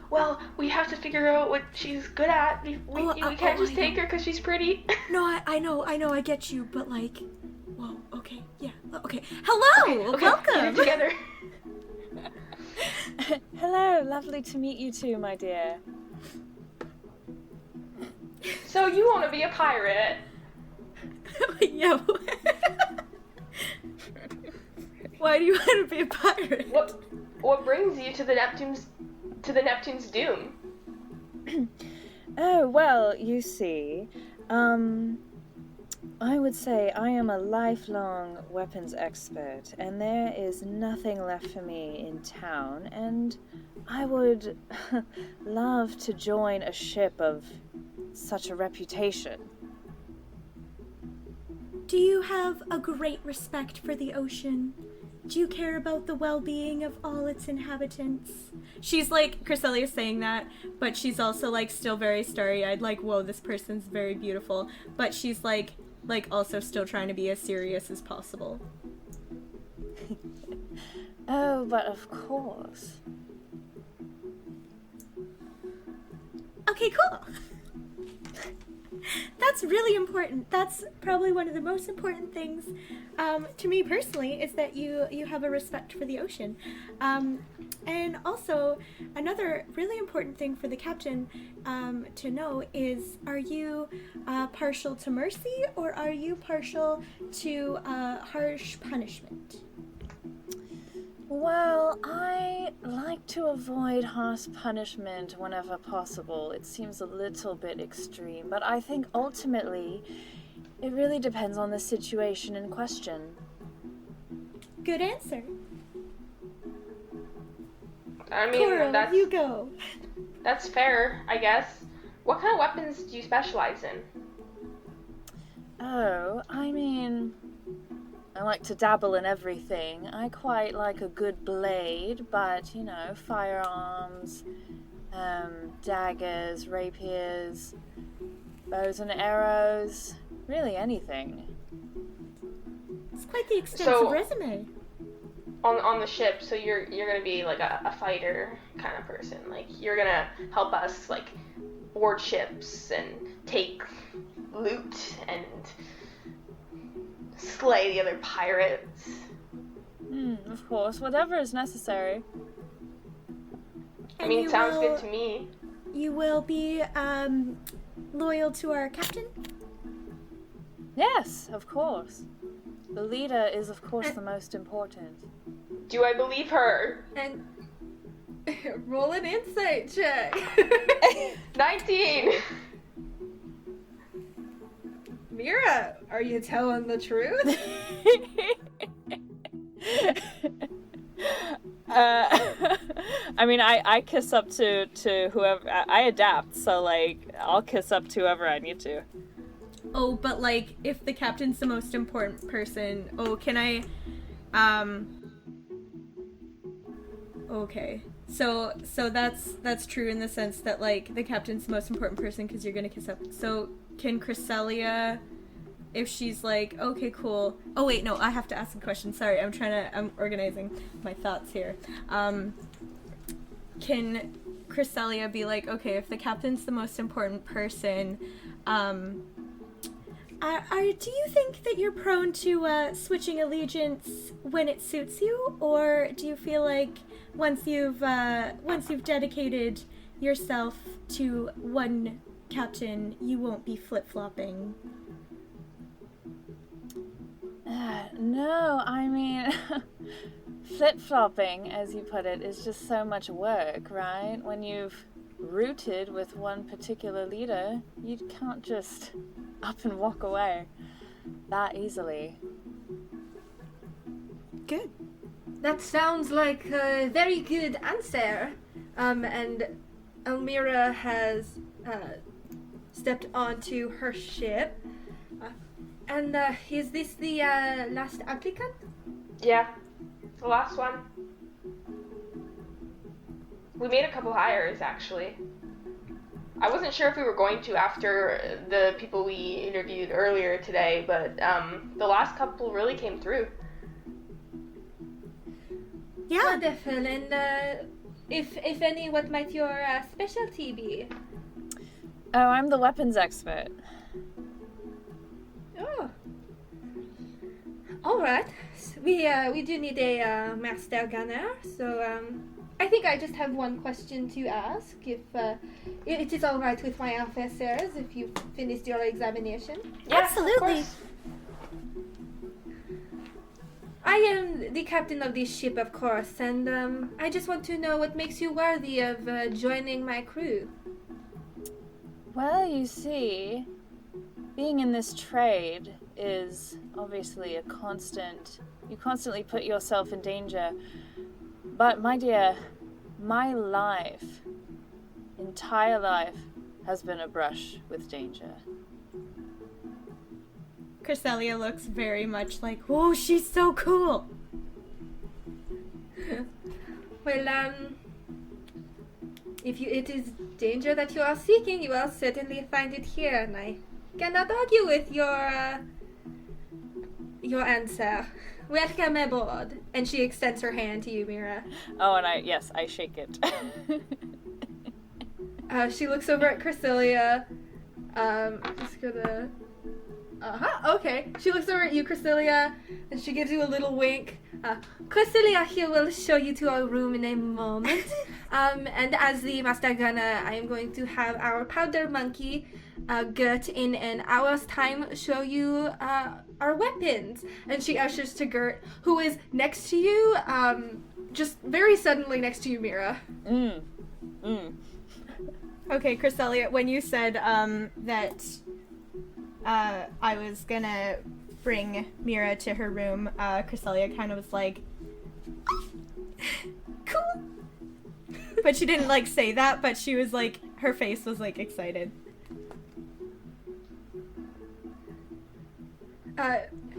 Well, we have to figure out what she's good at. We can't just I take know. her because she's pretty. No, I know, I get you, but like, whoa, okay, yeah, okay. Hello, Okay, welcome. get it together. Hello, lovely to meet you too, my dear. So you want to be a pirate? Yeah. Why do you want to be a pirate? What brings you to the Neptune's doom? Oh, well, you see, I would say I am a lifelong weapons expert, and there is nothing left for me in town, and I would love to join a ship of such a reputation. Do you have a great respect for the ocean? Do you care about the well-being of all its inhabitants? She's like, Cresselia saying that, but she's also like still very starry-eyed, like, whoa, this person's very beautiful. But she's like also still trying to be as serious as possible. Oh, but of course. Okay, cool. That's really important. That's probably one of the most important things to me personally, is that you have a respect for the ocean. And also, another really important thing for the captain to know is, are you partial to mercy, or are you partial to harsh punishment? Well, I like to avoid harsh punishment whenever possible. It seems a little bit extreme, but I think ultimately it really depends on the situation in question. Good answer. I mean, Koro, you go. that's fair, I guess. What kind of weapons do you specialize in? Oh, I mean, I like to dabble in everything. I quite like a good blade, but, you know, firearms, daggers, rapiers, bows and arrows, really anything. It's quite the extensive So- resume. On the ship, so you're gonna be like a fighter kind of person. Like, you're gonna help us like board ships and take loot and slay the other pirates. Of course, whatever is necessary. I And mean, you sounds will- good to me. You will be loyal to our captain? Yes, of course. The leader is, of course, the most important. Do I believe her? And roll an insight check. 19! Mira, are you telling the truth? I mean, I kiss up to whoever. I adapt, so, like, I'll kiss up to whoever I need to. Oh, but like, if the captain's the most important person, oh, can I Okay. So that's true in the sense that like the captain's the most important person because you're gonna kiss up. So can Cresselia, if she's like, okay, cool. Oh wait, no, I have to ask a question. Sorry, I'm organizing my thoughts here. Can Cresselia be like, okay, if the captain's the most important person, do you think that you're prone to switching allegiance when it suits you, or do you feel like once you've dedicated yourself to one captain, you won't be flip-flopping? No, I mean, flip-flopping, as you put it, is just so much work, right? When you've rooted with one particular leader, you can't just up and walk away that easily. Good. That sounds like a very good answer. And Elmira has stepped onto her ship. And is this the last applicant? Yeah, the last one. We made a couple hires, actually. I wasn't sure if we were going to after the people we interviewed earlier today, but the last couple really came through. Yeah. Wonderful. And if any, what might your specialty be? Oh, I'm the weapons expert. Oh. All right. We do need a master gunner, so I think I just have one question to ask. If it is all right with my officers, if you've finished your examination. Yeah, Absolutely. I am the captain of this ship, of course, and I just want to know what makes you worthy of joining my crew. Well, you see, being in this trade is obviously a constant. You constantly put yourself in danger. But, my dear, my life, entire life, has been a brush with danger. Cresselia looks very much like, oh, she's so cool. Well, if it is danger that you are seeking, you will certainly find it here, and I cannot argue with your answer. Welcome aboard. And she extends her hand to you, Mira. Oh, and I shake it. She looks over at Cresselia. I'm just gonna... okay. She looks over at you, Cresselia, and she gives you a little wink. Cresselia here will show you to our room in a moment. And as the master gunner, I am going to have our powder monkey, Gert, in an hour's time show you our weapons. And she ushers to Gert, who is next to you, just very suddenly next to you, Mira. Okay, Cresselia, when you said that I was gonna bring Mira to her room, Cresselia kind of was like, cool. But she didn't like say that, but she was like, her face was like excited.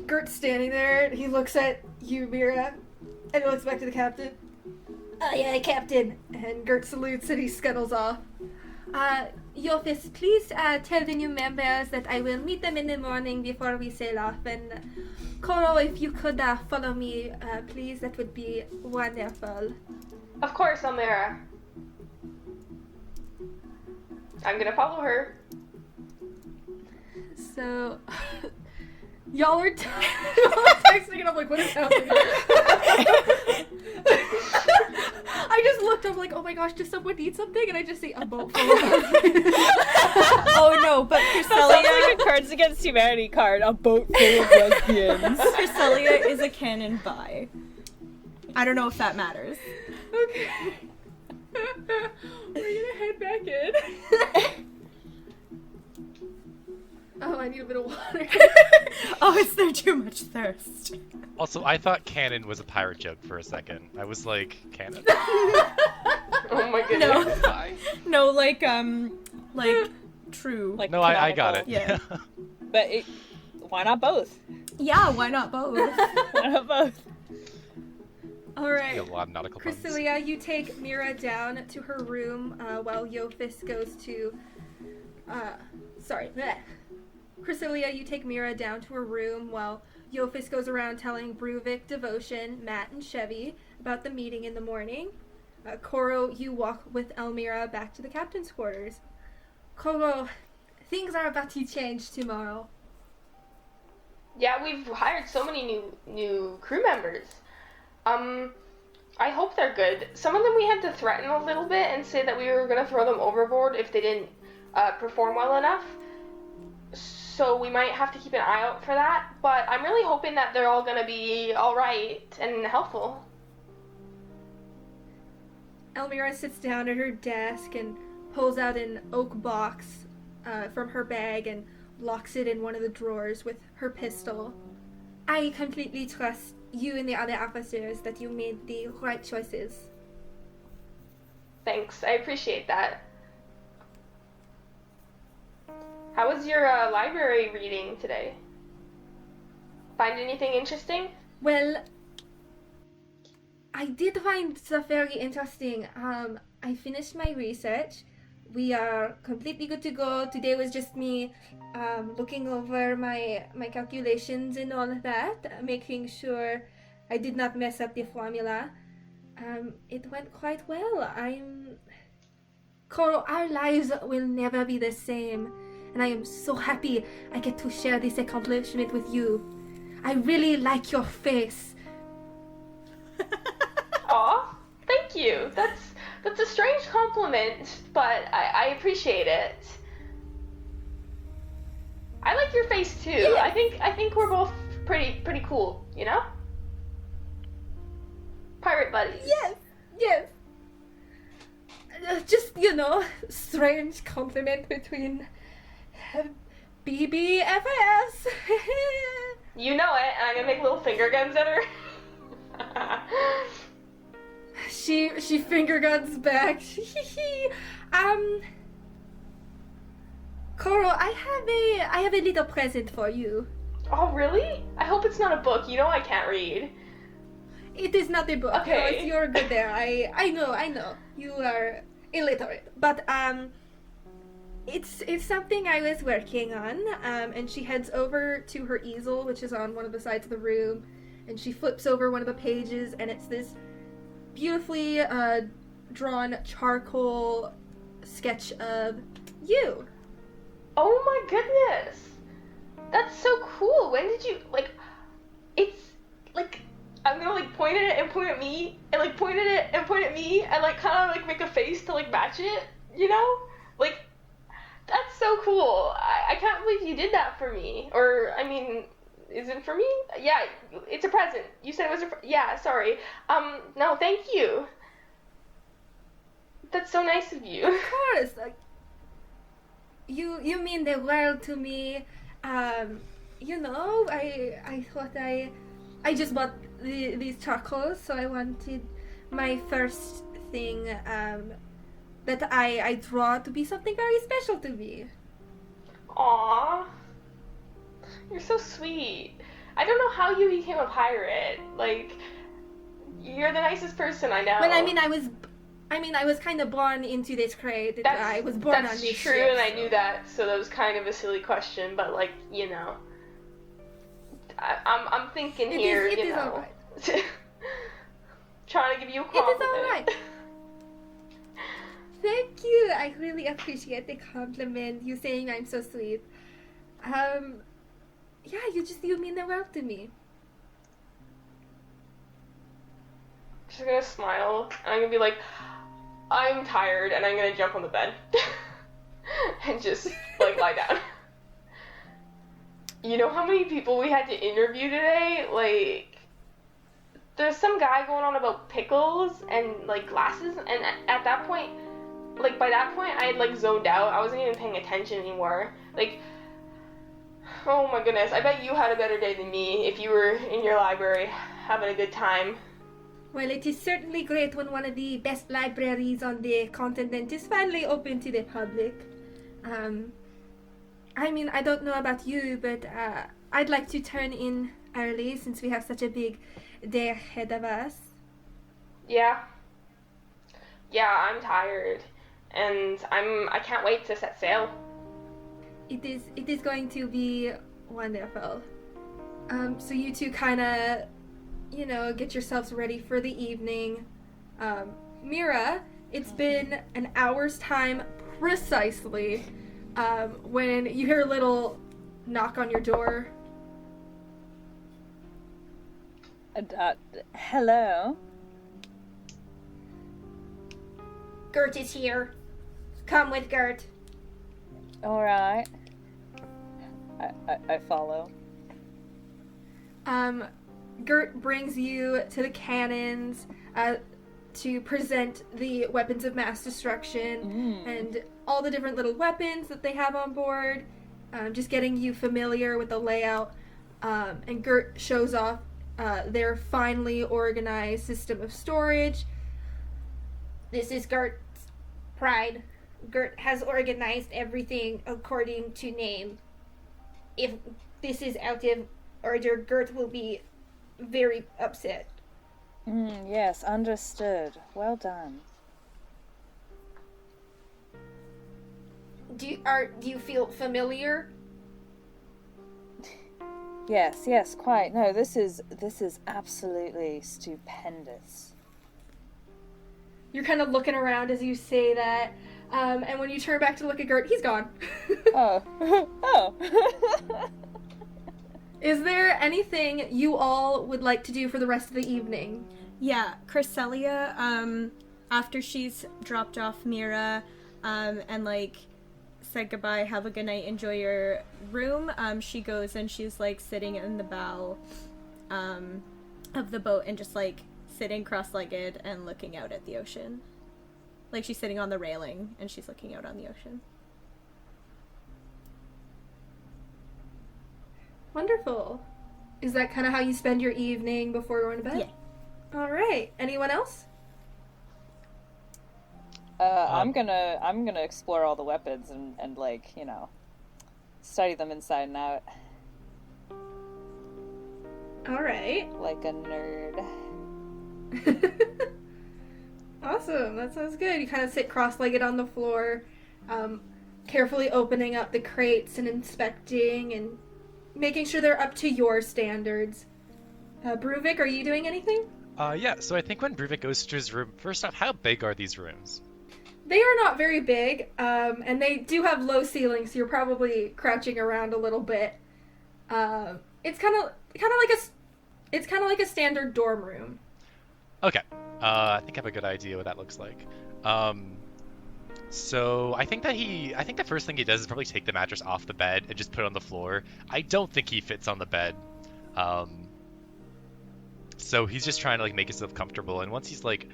Gert's standing there, he looks at you, Mira, and he looks back to the captain. Aye, aye, Captain. And Gert salutes and he scuttles off. Yofis, please tell the new members that I will meet them in the morning before we sail off. And Koro, if you could follow me, please, that would be wonderful. Of course, Elmira. I'm gonna follow her. So, y'all are texting and I'm like, what is happening? I just looked up like, oh my gosh, does someone need something? And I just see a boat full of Oh no, but Sounds like Cresselia, a Cards Against Humanity card. A boat full of lesbians. Cresselia is a canon bi. I don't know if that matters. Okay. We're gonna head back in. Oh, I need a bit of water. Oh, is there too much thirst? Also, I thought canon was a pirate joke for a second. I was like, canon? Oh my goodness. No, like true. Like No, I got it. Yeah. But why not both? Yeah, why not both? Why not both? All Be right. a lot of nautical puns. Chrysilla, you take Mira down to her room while Yofis goes to. Bleh. Chrysilla, you take Mira down to her room while Yofis goes around telling Bruvik, Devotion, Matt, and Chevy about the meeting in the morning. Koro, you walk with Elmira back to the captain's quarters. Koro, things are about to change tomorrow. Yeah, we've hired so many new crew members. I hope they're good. Some of them we had to threaten a little bit and say that we were gonna throw them overboard if they didn't perform well enough. So we might have to keep an eye out for that. But I'm really hoping that they're all gonna be all right and helpful. Elmira sits down at her desk and pulls out an oak box from her bag and locks it in one of the drawers with her pistol. I completely trust you and the other officers that you made the right choices. Thanks, I appreciate that. How was your library reading today? Find anything interesting? Well, I did find stuff very interesting. I finished my research. We are completely good to go. Today was just me looking over my calculations and all of that, making sure I did not mess up the formula. It went quite well. Koro, our lives will never be the same, and I am so happy I get to share this accomplishment with you. I really like your face. Aw, thank you. That's a strange compliment, but I appreciate it. I like your face too. Yeah. I think we're both pretty cool, you know? Pirate buddies. Yes. Just, strange compliment between BBFS. You know it, and I'm gonna make little finger guns at her. She finger guns back. Koro, I have a little present for you. Oh, really? I hope it's not a book. You know I can't read. It is not a book. Okay. No, you're good there. I know. You are illiterate. But it's something I was working on. And she heads over to her easel, which is on one of the sides of the room, and she flips over one of the pages, and it's this beautifully drawn charcoal sketch of you. Oh my goodness. That's so cool. When did you, it's, I'm gonna, point at it and point at me, and, point at it and point at me, and, kind of, make a face to, match it, you know? That's so cool. I can't believe you did that for me. Or, is it for me? Yeah, it's a present. You said it was yeah, sorry. No, thank you. That's so nice of you. Of course. You mean the world to me. I thought I just bought these charcoals, so I wanted my first thing that I draw to be something very special to me. Aww. You're so sweet. I don't know how you became a pirate. You're the nicest person I know. Well, I was kind of born into this crate. I was born on this That's true, ship, and I so. knew that, so that was kind of a silly question, but, I'm thinking here, It is alright. Trying to give you a It compliment. is alright. Thank you. I really appreciate the compliment. You saying I'm so sweet. Yeah, you mean the world to me. She's gonna smile, and I'm gonna be like, I'm tired, and I'm gonna jump on the bed. And just, lie down. You know how many people we had to interview today? There's some guy going on about pickles and, glasses, and at that point, by that point, I had, zoned out. I wasn't even paying attention anymore. Oh my goodness, I bet you had a better day than me if you were in your library having a good time. Well, it is certainly great when one of the best libraries on the continent is finally open to the public. I don't know about you, but I'd like to turn in early since we have such a big day ahead of us. Yeah. Yeah, I'm tired. And I can't wait to set sail. It is going to be wonderful. So you two kind of, get yourselves ready for the evening. Mira, it's been an hour's time precisely when you hear a little knock on your door. Hello? Gert is here. Come with Gert. Alright. I follow. Gert brings you to the cannons to present the weapons of mass destruction and all the different little weapons that they have on board, just getting you familiar with the layout. And Gert shows off their finely organized system of storage. This is Gert's pride. Gert has organized everything according to name. If this is out of order, Gert will be very upset. Yes, understood. Well done. Do you feel familiar? Yes, quite. No, this is absolutely stupendous. You're kind of looking around as you say that, and when you turn back to look at Gert, he's gone. Oh. Is there anything you all would like to do for the rest of the evening? Yeah, Cresselia, after she's dropped off Mira, and, like, said goodbye, have a good night, enjoy your room, she goes and she's, like, sitting in the bow, of the boat and just, like, sitting cross-legged and looking out at the ocean. Like, she's sitting on the railing and she's looking out on the ocean. Wonderful. Is that kind of how you spend your evening before going to bed? Yeah. All right. Anyone else? I'm gonna explore all the weapons and like, study them inside and out. All right. Like a nerd. Awesome. That sounds good. You kind of sit cross-legged on the floor, carefully opening up the crates and inspecting and making sure they're up to your standards. Bruvik, are you doing anything? Yeah, so I think when Bruvik goes to his room, first off, how big are these rooms? They are not very big, and they do have low ceilings, so you're probably crouching around a little bit. It's kind of like a standard dorm room. Okay, I think I have a good idea what that looks like. So I think the first thing he does is probably take the mattress off the bed and just put it on the floor. I don't think he fits on the bed. So he's just trying to like make himself comfortable, and once he's like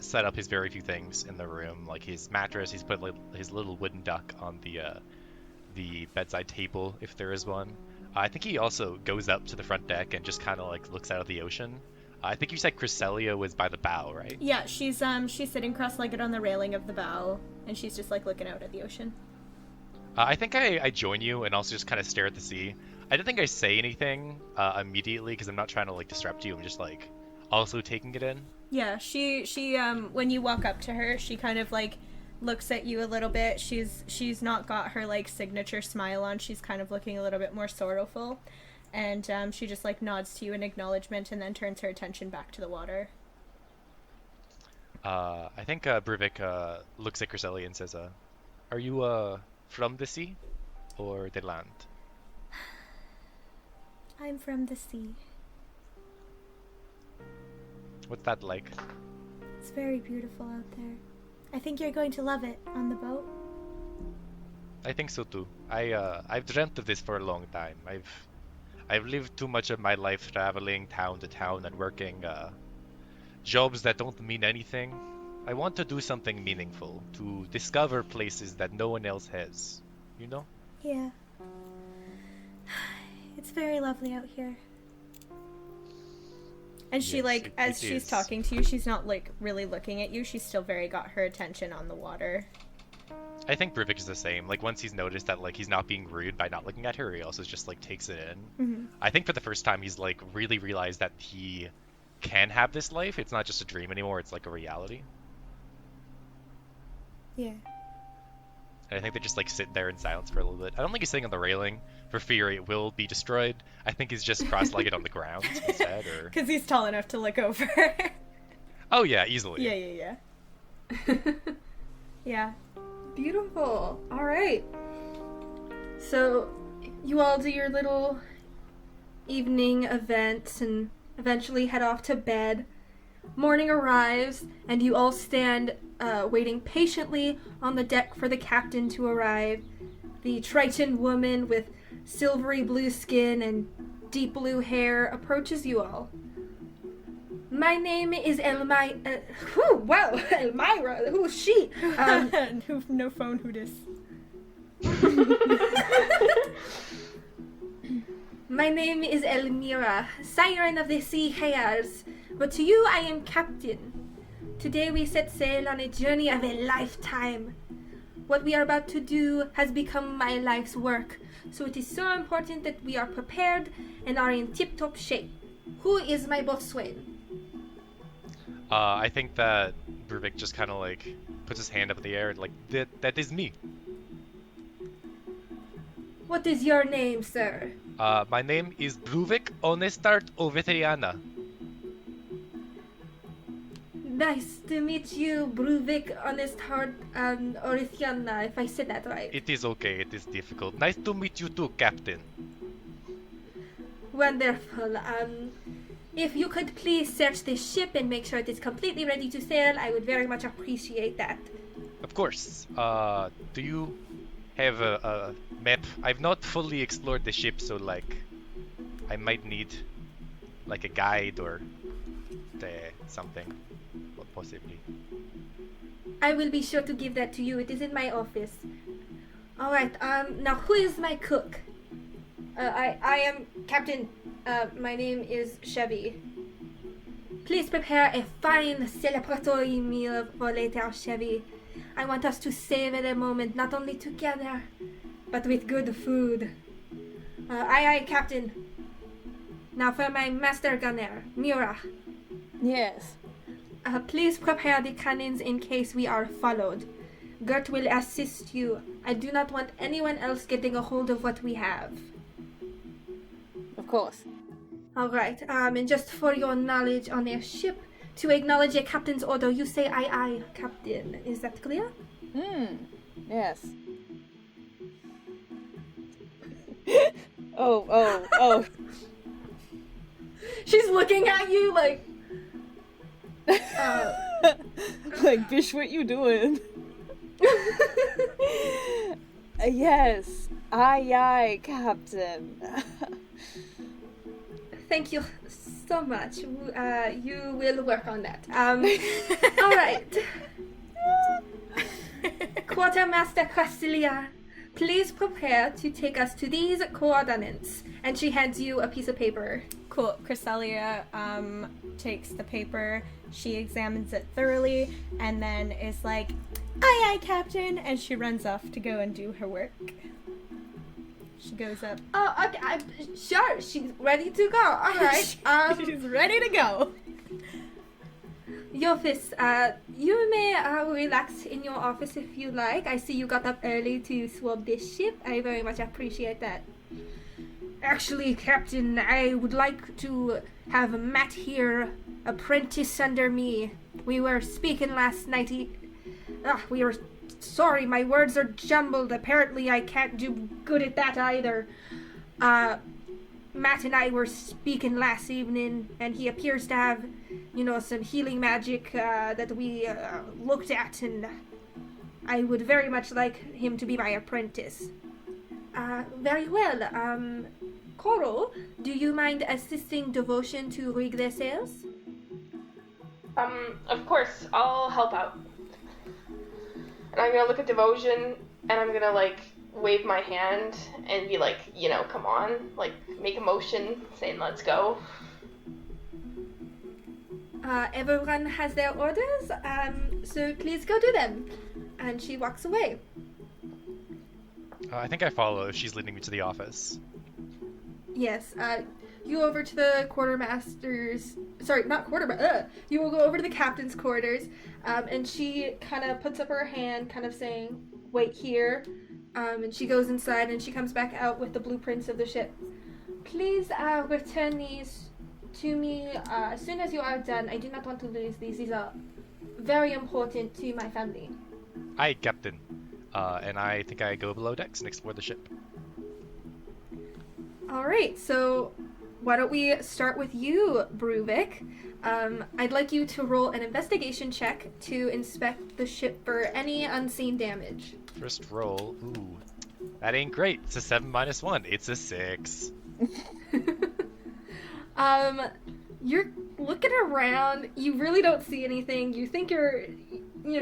set up his very few things in the room, like his mattress, he's put like his little wooden duck on the bedside table if there is one. I think he also goes up to the front deck and just kind of like looks out of the ocean. I think you said Cresselia was by the bow, right? Yeah, she's sitting cross-legged on the railing of the bow, and she's just, like, looking out at the ocean. I think I join you and also just kind of stare at the sea. I don't think I say anything immediately because I'm not trying to, like, disrupt you. I'm just, like, also taking it in. Yeah, she when you walk up to her, she kind of, like, looks at you a little bit. She's not got her, like, signature smile on. She's kind of looking a little bit more sorrowful. And she just, like, nods to you in acknowledgement and then turns her attention back to the water. I think Bruvik looks at Cresselia and says, are you from the sea or the land? I'm from the sea. What's that like? It's very beautiful out there. I think you're going to love it on the boat. I think so too. I've dreamt of this for a long time. I've lived too much of my life traveling town to town and working jobs that don't mean anything. I want to do something meaningful, to discover places that no one else has, you know? Yeah. It's very lovely out here. And she, Yes, like, as it she's is. talking to you, she's not, like, really looking at you. She's still very got her attention on the water. I think Bruvik is the same. Like, once he's noticed that, like, he's not being rude by not looking at her, he also just, like, takes it in. Mm-hmm. I think for the first time, he's, like, really realized that he can have this life. It's not just a dream anymore. It's like a reality. Yeah. And I think they just like sit there in silence for a little bit. I don't think he's sitting on the railing for fear it will be destroyed. I think he's just cross-legged on the ground instead, or... Because he's tall enough to look over. Oh yeah, easily. Yeah. Yeah. Beautiful. All right. So you all do your little evening events and eventually head off to bed. Morning arrives, and you all stand waiting patiently on the deck for the captain to arrive. The Triton woman with silvery blue skin and deep blue hair approaches you all. My name is Elmira. Elmira. Who's she? No phone, who dis? My name is Elmira, siren of the sea hares, but to you I am captain. Today we set sail on a journey of a lifetime. What we are about to do has become my life's work, so it is so important that we are prepared and are in tip-top shape. Who is my boatswain? I think that Bruvik just kind of like puts his hand up in the air and like, that is me. What is your name, sir? My name is Bruvik Onestart Oveteriana. Nice to meet you, Bruvik Honest-Heart Orithiana, if I said that right. It is okay, it is difficult. Nice to meet you too, Captain. Wonderful. If you could please search this ship and make sure it is completely ready to sail, I would very much appreciate that. Of course. Do you have a map? I've not fully explored the ship, so like, I might need like a guide or something, possibly. I will be sure to give that to you. It is in my office. Alright, now who is my cook? I am Captain. My name is Chevy. Please prepare a fine celebratory meal for later, Chevy. I want us to savor the moment, not only together, but with good food. Aye, Captain. Now for my master gunner, Mira. Yes. Please prepare the cannons in case we are followed. Gert will assist you. I do not want anyone else getting a hold of what we have. Of course. Alright, and just for your knowledge on a ship, to acknowledge a captain's order, you say aye, Captain. Is that clear? Yes. Oh. She's looking at you like... Like, bish, what you doing? Yes. Aye, Captain. Thank you so much. You will work on that. Alright. Quartermaster Castilia, please prepare to take us to these coordinates. And she hands you a piece of paper. Cool. Cresselia takes the paper, she examines it thoroughly, and then is like, aye, Captain, and she runs off to go and do her work. She goes up. Oh, okay. Sure, she's ready to go. Alright. She's ready to go. Yofis, you may relax in your office if you like. I see you got up early to swab this ship. I very much appreciate that. Actually, Captain, I would like to have Matt here, apprentice under me. We were speaking last night. Sorry, my words are jumbled. Apparently, I can't do good at that either. Matt and I were speaking last evening, and he appears to have, some healing magic that we looked at, and I would very much like him to be my apprentice. Very well. Koro, do you mind assisting Devotion to rig their sails? Of course, I'll help out. And I'm gonna look at Devotion, and I'm gonna, wave my hand and be like, come on. Make a motion saying, let's go. Everyone has their orders, so please go do them. And she walks away. I think I follow. She's leading me to the office. Yes, you over to the quartermaster's sorry, not quarterback. You will go over to the captain's quarters, and she kind of puts up her hand, kind of saying, "Wait here." And she goes inside, and she comes back out with the blueprints of the ship. Please return these to me as soon as you are done. I do not want to lose these. These are very important to my family. Aye, Captain. And I think I go below decks and explore the ship. All right, so why don't we start with you, Bruvik? I'd like you to roll an investigation check to inspect the ship for any unseen damage. First roll. Ooh. That ain't great. It's a 7 minus 1. It's a 6. You're looking around. You really don't see anything. You think your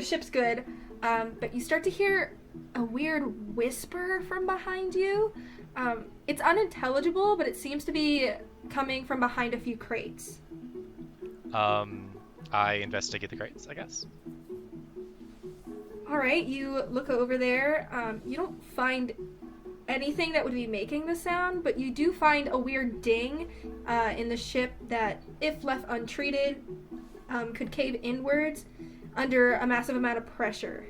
ship's good, but you start to hear a weird whisper from behind you. It's unintelligible, but it seems to be coming from behind a few crates. I investigate the crates, I guess. All right, you look over there. You don't find anything that would be making the sound, but you do find a weird ding in the ship that, if left untreated, could cave inwards under a massive amount of pressure.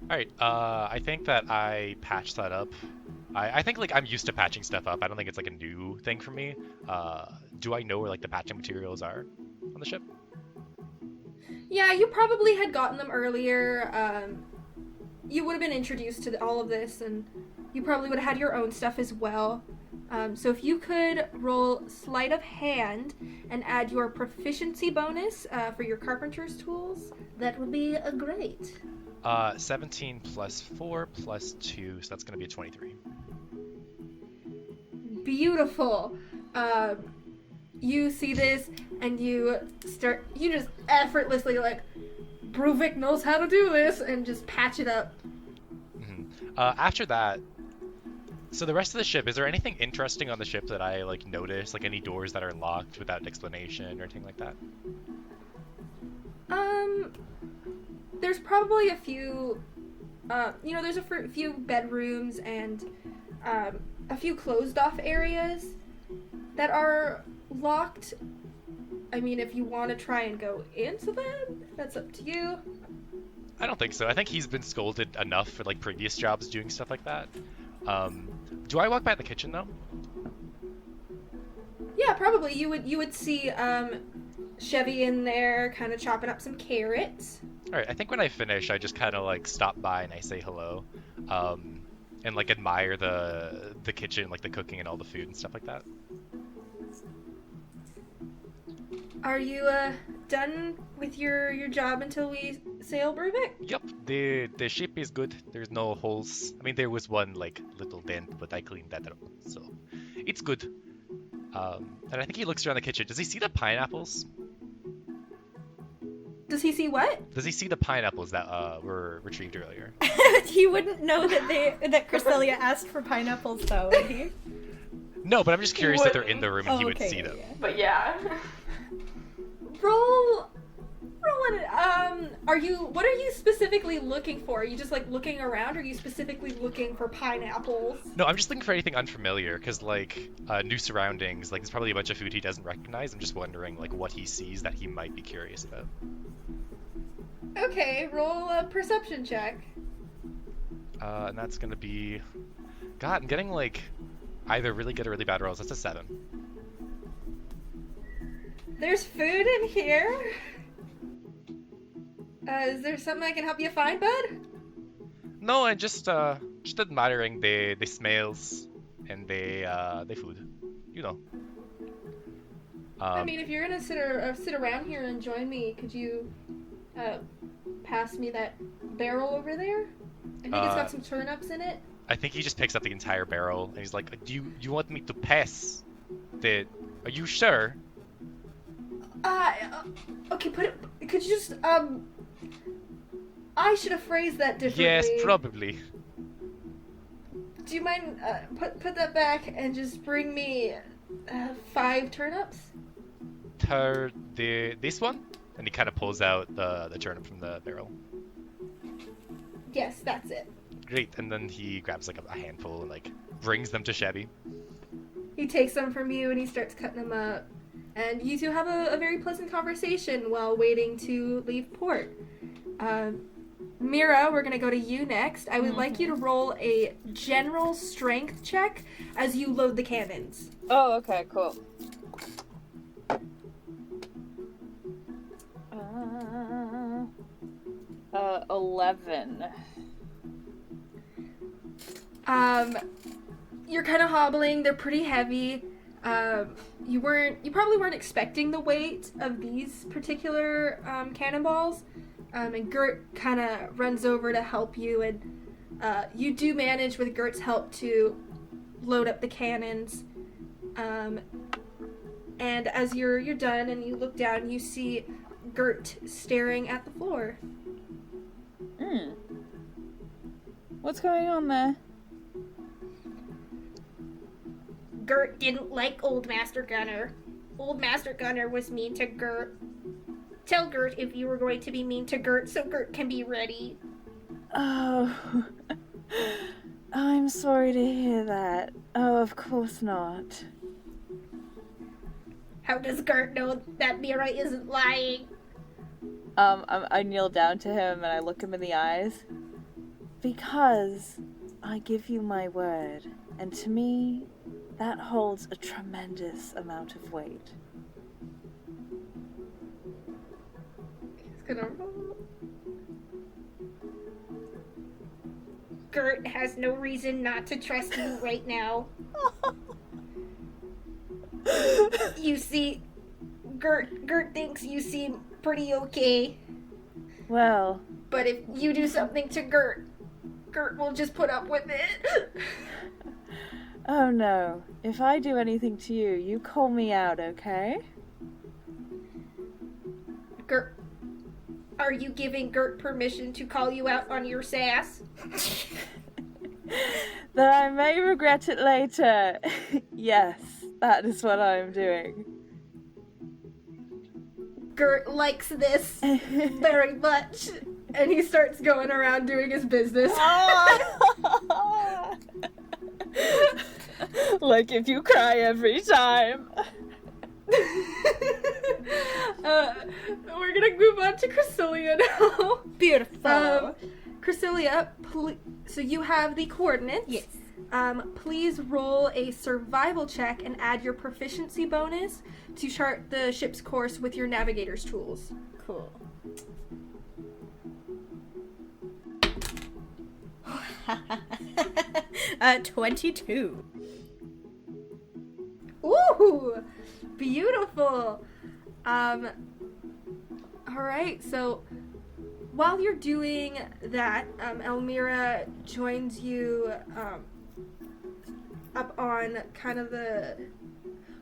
Alright, I think that I patched that up. I think, like, I'm used to patching stuff up. I don't think it's, like, a new thing for me. Do I know where, like, the patching materials are on the ship? Yeah, you probably had gotten them earlier. You would have been introduced to all of this, and you probably would have had your own stuff as well. So if you could roll sleight of hand and add your proficiency bonus for your carpenter's tools, that would be great. 17 plus 4 plus 2, so that's going to be a 23. Beautiful. You see this, and you just effortlessly, like, Bruvik knows how to do this, and just patch it up. After that, so the rest of the ship, is there anything interesting on the ship that I, like, notice? Like, any doors that are locked without an explanation or anything like that? There's probably a few, there's a few bedrooms and a few closed-off areas that are locked. I mean, if you want to try and go into them, that's up to you. I don't think so. I think he's been scolded enough for, like, previous jobs doing stuff like that. Do I walk by the kitchen, though? Yeah, probably. You would see Chevy in there kind of chopping up some carrots. Alright, I think when I finish, I just kind of, like, stop by and I say hello. And, like, admire the kitchen, like, the cooking and all the food and stuff like that. Are you done with your job until we sail, Bruvik? Yep, the ship is good. There's no holes. I mean, there was one, like, little dent, but I cleaned that up, so it's good. And I think he looks around the kitchen. Does he see the pineapples? Does he see what? Does he see the pineapples that were retrieved earlier? He wouldn't know that Cresselia asked for pineapples, though, would he? No, but I'm just curious that they're in wouldn't. the room and he would okay, see them. yeah. But yeah. Roll it. What are you specifically looking for? Are you just, like, looking around, or are you specifically looking for pineapples? No, I'm just looking for anything unfamiliar, because, like, new surroundings, like, there's probably a bunch of food he doesn't recognize. I'm just wondering, like, what he sees that he might be curious about. Okay, roll a perception check. And that's gonna be... God, I'm getting, like, either really good or really bad rolls. That's a 7. There's food in here. Is there something I can help you find, bud? No, I'm just admiring the smells and the food. You know. I mean, if you're gonna sit around here and join me, could you pass me that barrel over there? I think it's got some turnips in it. I think he just picks up the entire barrel and he's like, "Do you want me to pass the? Are you sure?" Okay, could you just I should have phrased that differently. Yes, probably. Do you mind put that back and just bring me 5 turnips? This one? And he kind of pulls out the turnip from the barrel. Yes, that's it. Great, and then he grabs like a handful and like brings them to Chevy. He takes them from you and he starts cutting them up. And you two have a very pleasant conversation while waiting to leave port. Mira, we're going to go to you next. I would like you to roll a general strength check as you load the cannons. Oh, okay, cool. 11. You're kind of hobbling. They're pretty heavy. You probably weren't expecting the weight of these particular cannonballs. And Gert kind of runs over to help you, and you do manage with Gert's help to load up the cannons. And as you're done and you look down, you see Gert staring at the floor. What's going on there? Gert didn't like Old Master Gunner. Old Master Gunner was mean to Gert. Tell Gert if you were going to be mean to Gert so Gert can be ready. Oh, I'm sorry to hear that. Oh, of course not. How does Gert know that Mira isn't lying? I kneel down to him and I look him in the eyes. Because I give you my word, and to me, that holds a tremendous amount of weight. He's gonna roll. Gert has no reason not to trust you right now. You see, Gert thinks you seem pretty okay. Well, But if you do something to Gert will just put up with it. oh no. If I do anything to you, you call me out, okay? Gert, are you giving Gert permission to call you out on your sass? That I may regret it later. Yes, that is what I am doing. Gert likes this very much. And he starts going around doing his business. Like if you cry every time. We're gonna move on to Chrysilla now. Beautiful. Chrysilla, so you have the coordinates. Yes. Please roll a survival check and add your proficiency bonus to chart the ship's course with your navigator's tools. Cool. 22. Ooh, beautiful. All right, so while you're doing that, Elmira joins you up on kind of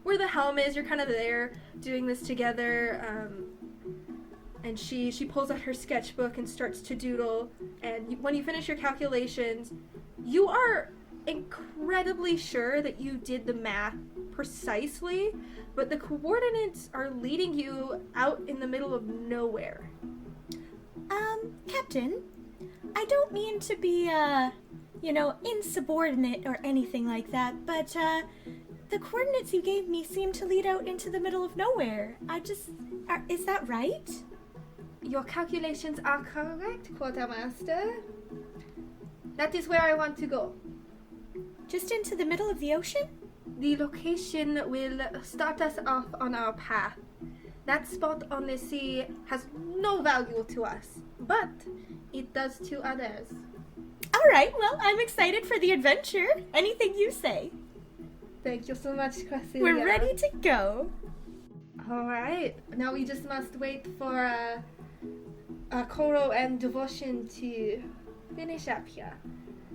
where the helm is. You're kind of there doing this together, and she pulls out her sketchbook and starts to doodle. And when you finish your calculations, you are incredibly sure that you did the math precisely, but the coordinates are leading you out in the middle of nowhere. Captain, I don't mean to be, insubordinate or anything like that, but, the coordinates you gave me seem to lead out into the middle of nowhere. Is that right? Your calculations are correct, Quartermaster. That is where I want to go. Just into the middle of the ocean? The location will start us off on our path. That spot on the sea has no value to us, but it does to others. All right, well, I'm excited for the adventure. Anything you say. Thank you so much, Chrysilla. We're ready to go. All right. Now we just must wait for Koro and Devotion to finish up here.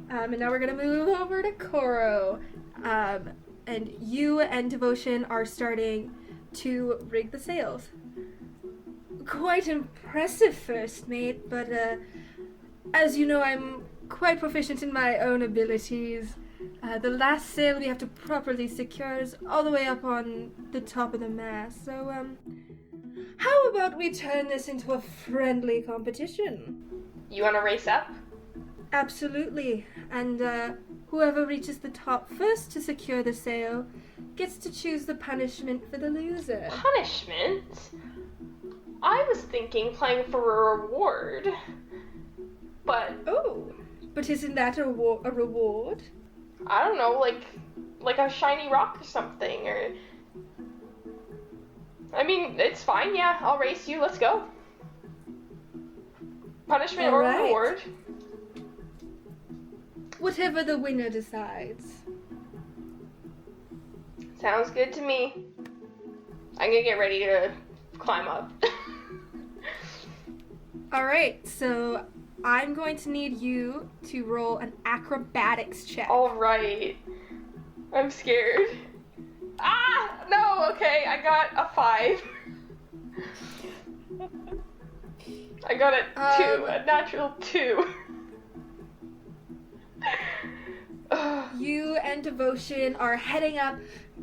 And now we're going to move over to Koro. And you and Devotion are starting to rig the sails. Quite impressive, first mate, but as you know, I'm quite proficient in my own abilities. The last sail we have to properly secure is all the way up on the top of the mast. So, how about we turn this into a friendly competition? You want to race up? Absolutely. And whoever reaches the top first to secure the sail gets to choose the punishment for the loser. Punishment? I was thinking playing for a reward. But Oh, but isn't that a reward? I don't know, like a shiny rock or something, or... I mean, it's fine, yeah, I'll race you, let's go. Punishment or Alright. reward? Whatever the winner decides. Sounds good to me. I'm gonna get ready to climb up. Alright, so I'm going to need you to roll an acrobatics check. Alright. I'm scared. Ah! No, okay, I got a 5. I got a 2, a natural 2. You and Devotion are heading up,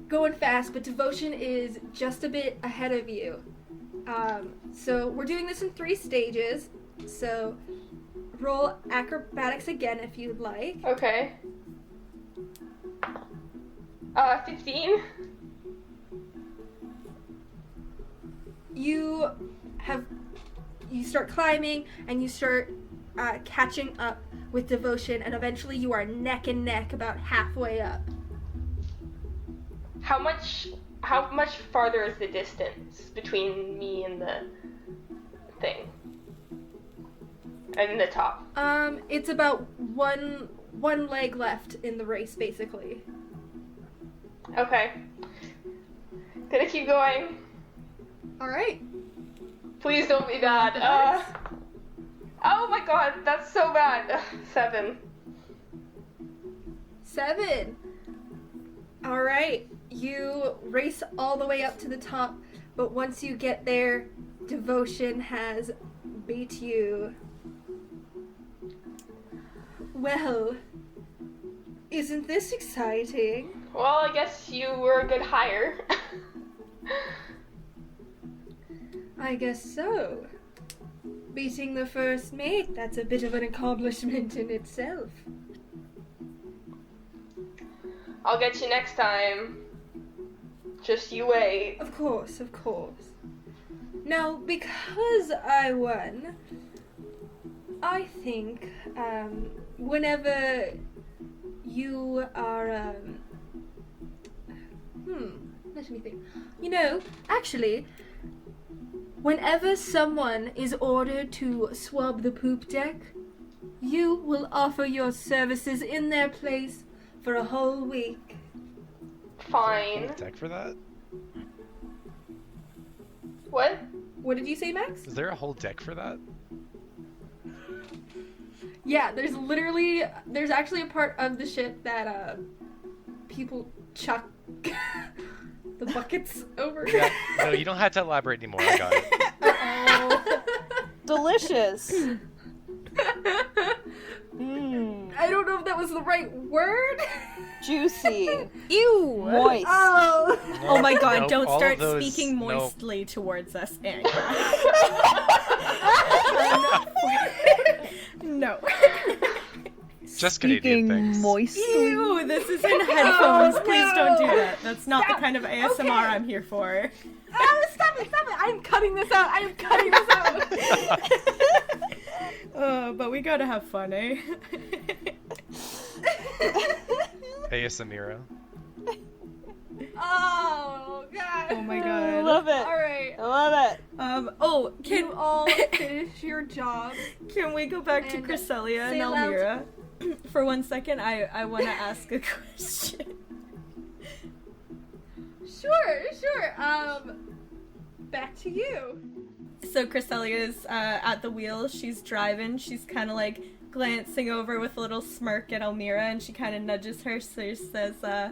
going fast, but Devotion is just a bit ahead of you. So we're doing this in 3 stages. So roll acrobatics again if you'd like. Okay. 15. You start climbing and you start catching up with Devotion, and eventually you are neck and neck about halfway up. How much farther is the distance between me and the thing? And the top? It's about one leg left in the race, basically. Okay. Gonna keep going. All right. Please don't be bad. Oh my god, that's so bad. 7. 7. All right. You race all the way up to the top, but once you get there, Devotion has beat you. Well, isn't this exciting? Well, I guess you were a good hire. I guess so. Beating the first mate, that's a bit of an accomplishment in itself. I'll get you next time. Just you wait. Of course, of course. Now, because I won, I think, whenever you are, let me think. You know, actually, whenever someone is ordered to swab the poop deck, you will offer your services in their place for a whole week. Fine. Deck for that? What? What did you say, Max? Is there a whole deck for that? Yeah, there's actually a part of the ship that people chuck the buckets over. Yeah, no, you don't have to elaborate anymore. I got it. Uh-oh. Delicious. I don't know if that was the right word. Juicy. Ew. Moist. Oh. Oh my god, Nope, don't all start of those- speaking nope. moistly towards us, Anna. No. Just Canadian Speaking things. moistly. Ew, this is in headphones. Please don't do no. that. That's not Stop. the kind of ASMR Okay. I'm here for. Oh, stop it! I'm cutting this out. But we gotta have fun, eh? ASMR. Oh god. Oh my I god. love it. All right. I love it. Can you all finish your job? Can we go back to And Cresselia and say aloud. Elmira? For 1 second, I want to ask a question. Sure. Back to you. So Cresselia's at the wheel. She's driving. She's kind of like glancing over with a little smirk at Elmira, and she kind of nudges her. So she says, "So,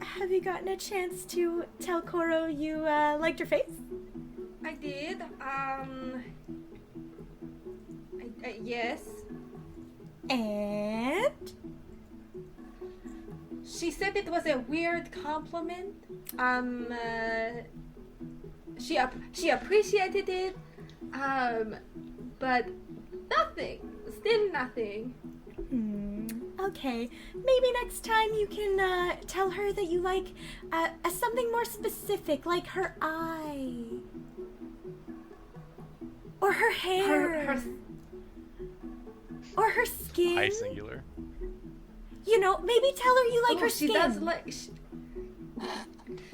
have you gotten a chance to tell Koro you liked her face?" I did. Yes. And She said it was a weird compliment. She appreciated it. But nothing. Still nothing. okay. Maybe next time you can tell her that you like something more specific, like her eye. Or her hair. Or her skin. I singular. You know, maybe tell her you like her skin. She does like...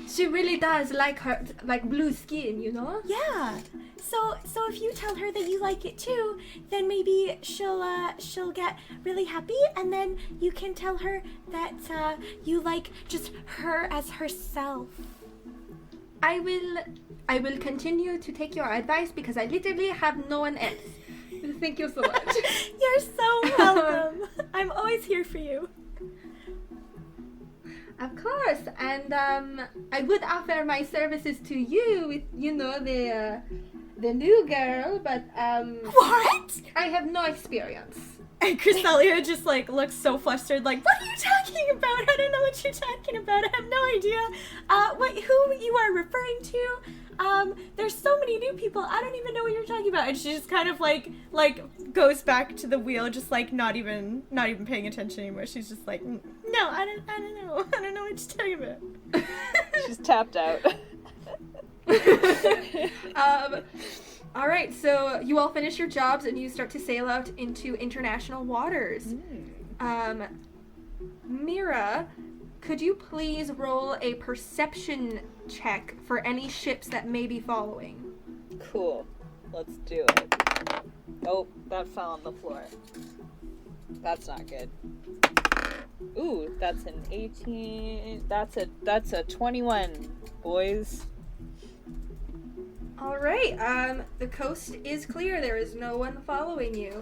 She really does like her, like blue skin, you know? Yeah. So if you tell her that you like it too, then maybe she'll get really happy, and then you can tell her that you like just her as herself. I will continue to take your advice because I literally have no one else. Thank you so much. You're so welcome. I'm always here for you. Of course, and I would offer my services to you with, you know, the new girl, but What? I have no experience. And Cresselia just like looks so flustered, like, what are you talking about? I don't know what you're talking about. I have no idea who you are referring to. There's so many new people. I don't even know what you're talking about. And she just kind of like goes back to the wheel, just like not even paying attention anymore. She's just like, no, I don't know. I don't know what you're talking about. She's tapped out. All right, so you all finish your jobs and you start to sail out into international waters. Mira, could you please roll a perception check for any ships that may be following? Cool. Let's do it. Oh, that fell on the floor. That's not good. Ooh, that's an 18. That's a 21, boys. All right, the coast is clear. There is no one following you.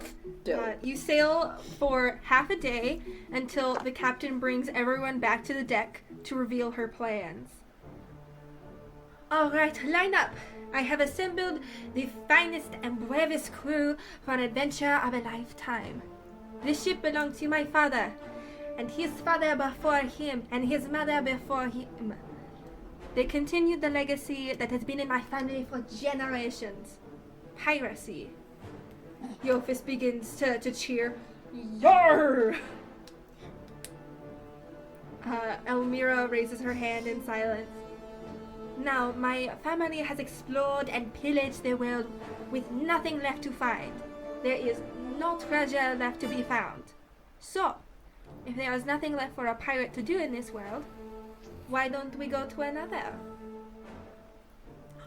You sail for half a day until the captain brings everyone back to the deck to reveal her plans. All right, line up. I have assembled the finest and bravest crew for an adventure of a lifetime. This ship belonged to my father, and his father before him, and his mother before him. They continued the legacy that has been in my family for generations. Piracy. Yofis begins to cheer. Yarr! Elmira raises her hand in silence. Now, my family has explored and pillaged the world with nothing left to find. There is no treasure left to be found. So, if there is nothing left for a pirate to do in this world, why don't we go to another?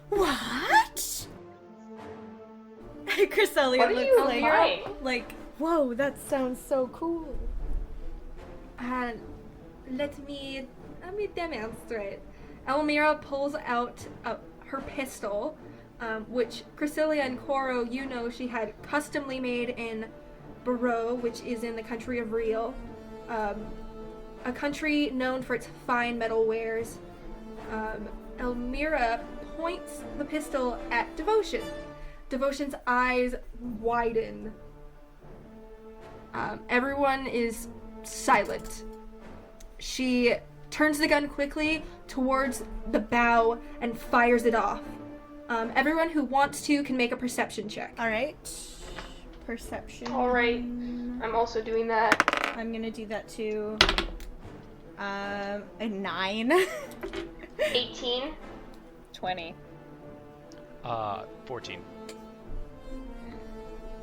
What? Cresselia What are you looks implying? like, whoa, that sounds so cool. Let me demonstrate. Elmira pulls out her pistol, which Cresselia and Coro, you know, she had customly made in Barrow, which is in the country of Real, a country known for its fine metal wares. Elmira points the pistol at Devotion. Devotion's eyes widen. Everyone is silent. She turns the gun quickly towards the bow and fires it off. Everyone who wants to can make a perception check. All right. Perception. All right. I'm also doing that. I'm going to do that too. A 9. 18. 20. 14.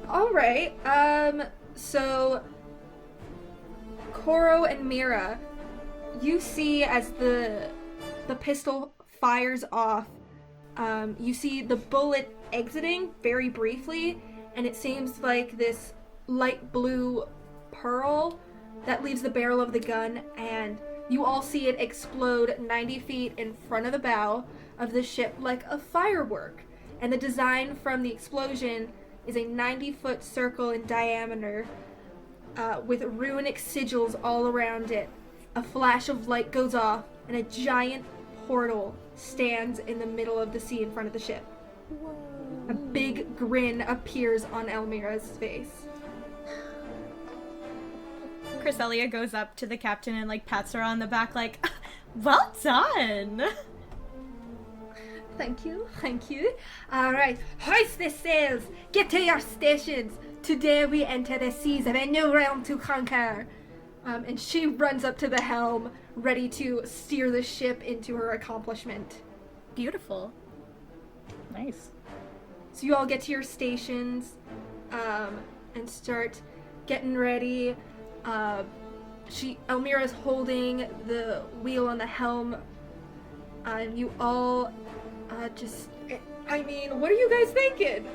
All right. So Coro and Mira, you see as the pistol fires off, you see the bullet exiting very briefly, and it seems like this light blue pearl that leaves the barrel of the gun, and you all see it explode 90 feet in front of the bow of the ship like a firework. And the design from the explosion is a 90-foot circle in diameter with runic sigils all around it. A flash of light goes off, and a giant portal stands in the middle of the sea in front of the ship. Whoa. A big grin appears on Elmira's face. Cresselia goes up to the captain and like pats her on the back like, well done. Thank you, thank you. Alright, hoist the sails! Get to your stations! Today we enter the seas of a new realm to conquer! And she runs up to the helm, ready to steer the ship into her accomplishment. Beautiful. Nice. So you all get to your stations, and start getting ready. Elmira's holding the wheel on the helm. You all, what are you guys thinking?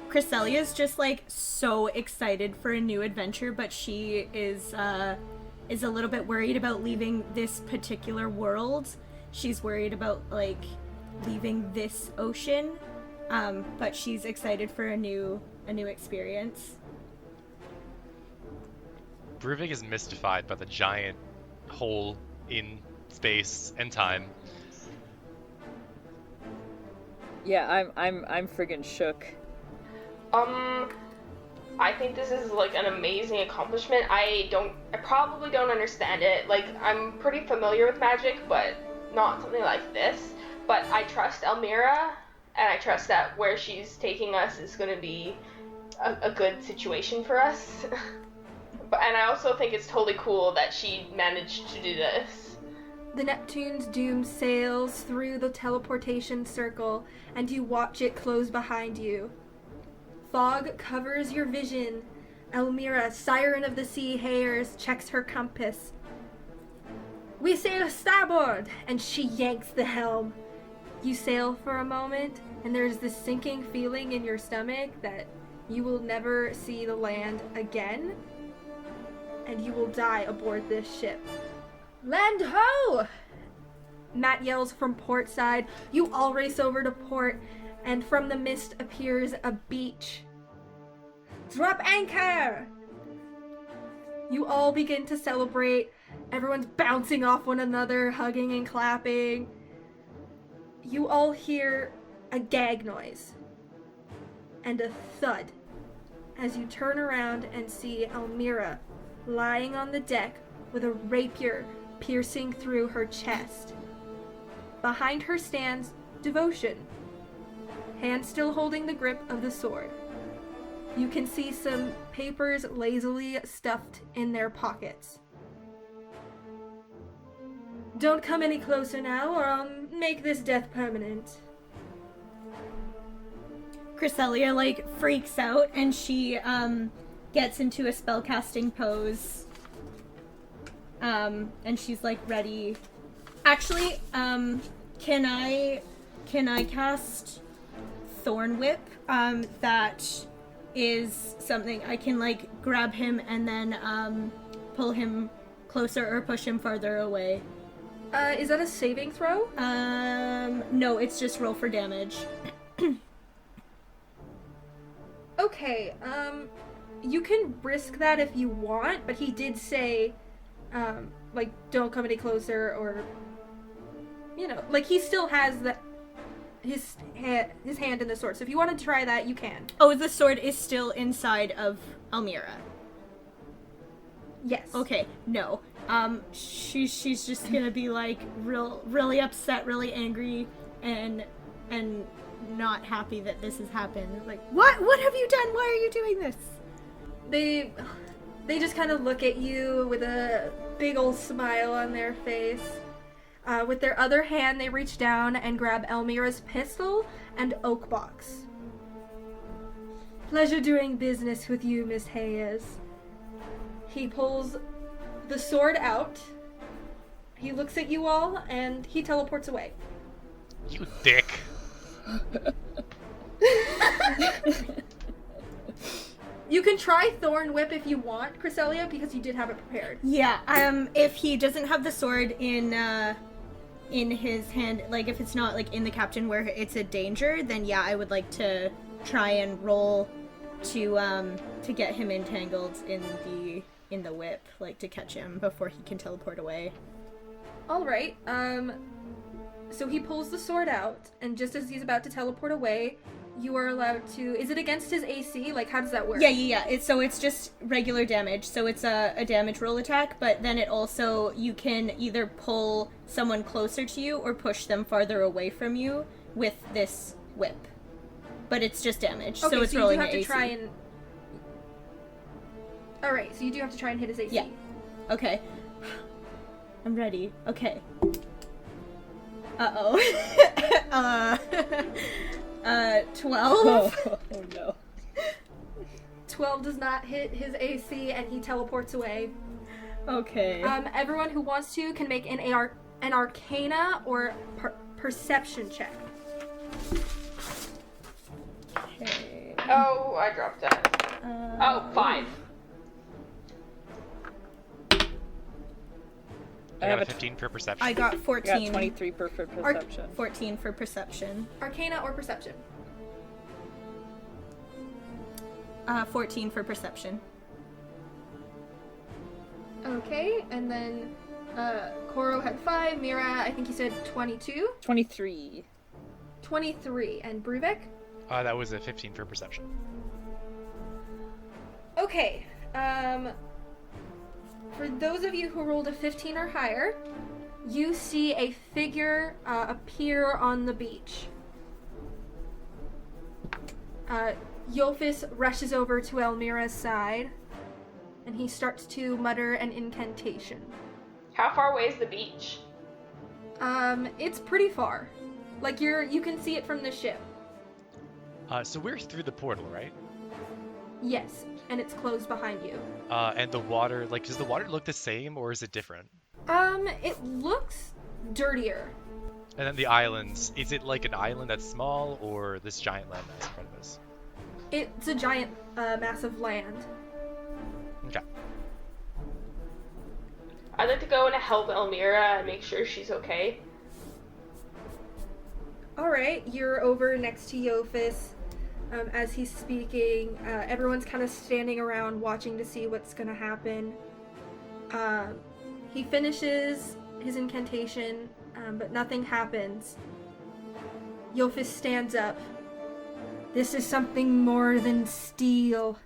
Cresselia's just like so excited for a new adventure, but she is a little bit worried about leaving this particular world. She's worried about like leaving this ocean, but she's excited for a new experience. Bruvik is mystified by the giant hole in space and time. Yeah, I'm friggin' shook. I think this is like an amazing accomplishment. I probably don't understand it. Like, I'm pretty familiar with magic, but not something like this. But I trust Elmira, and I trust that where she's taking us is going to be a good situation for us. And I also think it's totally cool that she managed to do this. The Neptune's doom sails through the teleportation circle, and you watch it close behind you. Fog covers your vision. Elmira, Siren of the Sea Hayers, checks her compass. We sail starboard! And she yanks the helm. You sail for a moment, and there's this sinking feeling in your stomach that you will never see the land again, and you will die aboard this ship. Land ho! Matt yells from port side. You all race over to port, and from the mist appears a beach. Drop anchor! You all begin to celebrate. Everyone's bouncing off one another, hugging and clapping. You all hear a gag noise and a thud as you turn around and see Elmira lying on the deck with a rapier piercing through her chest. Behind her stands Devotion, hand still holding the grip of the sword. You can see some papers lazily stuffed in their pockets. Don't come any closer now, or I'll make this death permanent. Cresselia like freaks out, and she gets into a spellcasting pose. And she's like ready. Actually, can I cast Thorn Whip? That is something I can like grab him and then pull him closer or push him farther away. Is that a saving throw? No, it's just roll for damage. Okay, you can risk that if you want, but he did say, like, don't come any closer, or, you know, like, he still has his hand in the sword, so if you want to try that, you can. Oh, the sword is still inside of Elmira. Yes. Okay, no. She's just gonna be like really upset, really angry, and not happy that this has happened. Like, what have you done? Why are you doing this? They just kind of look at you with a big old smile on their face. With their other hand, they reach down and grab Elmira's pistol and oak box. Pleasure doing business with you, Miss Hayes. He pulls the sword out. He looks at you all, and he teleports away. You dick. You can try Thorn Whip if you want, Cresselia, because you did have it prepared. Yeah, if he doesn't have the sword in his hand, like if it's not like in the captain where it's a danger, then yeah, I would like to try and roll to get him entangled in the whip, like to catch him before he can teleport away. Alright, so he pulls the sword out, and just as he's about to teleport away, you are allowed to... Is it against his AC? Like, how does that work? Yeah. It's just regular damage. So it's a damage roll attack, but then it also... You can either pull someone closer to you or push them farther away from you with this whip. But it's just damage, okay, so it's so rolling you do have at to AC. try and... Alright, so you do have to try and hit his AC. Yeah. Okay. I'm ready. Okay. Uh-oh. 12. Oh no. 12 does not hit his AC, and he teleports away. Okay. Everyone who wants to can make an Arcana or Perception check. Okay. Oh, I dropped that. 5. I got a 15 for perception. I got I 14. got 23 for perception. 14 for perception. Arcana or Perception. 14 for perception. Okay, and then Koro had 5. Mira, I think you said 22. 23. 23. And Bruvik? That was a 15 for perception. Okay, for those of you who rolled a 15 or higher, you see a figure appear on the beach. Yolfis rushes over to Elmira's side, and he starts to mutter an incantation. How far away is the beach? It's pretty far. Like, you can see it from the ship. So we're through the portal, right? Yes, and it's closed behind you. And the water, like, does the water look the same or is it different? It looks dirtier. And then the islands, is it like an island that's small or this giant landmass in front of us? It's a giant, massive land. Okay. I'd like to go and help Elmira and make sure she's okay. Alright, you're over next to Yofis. As he's speaking, everyone's kind of standing around watching to see what's gonna happen. He finishes his incantation, but nothing happens. Yofis stands up. This is something more than steel.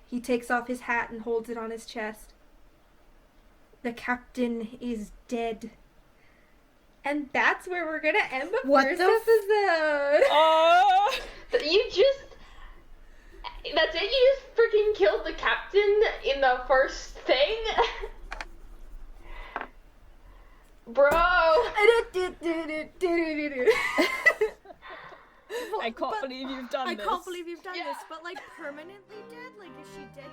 He takes off his hat and holds it on his chest. The captain is dead. And that's where we're gonna end the first episode. Oh! That's it? You just freaking killed the captain in the first thing? Bro! I can't believe you've done this. I can't believe you've done Yeah. this, but like permanently dead? Like, is she dead?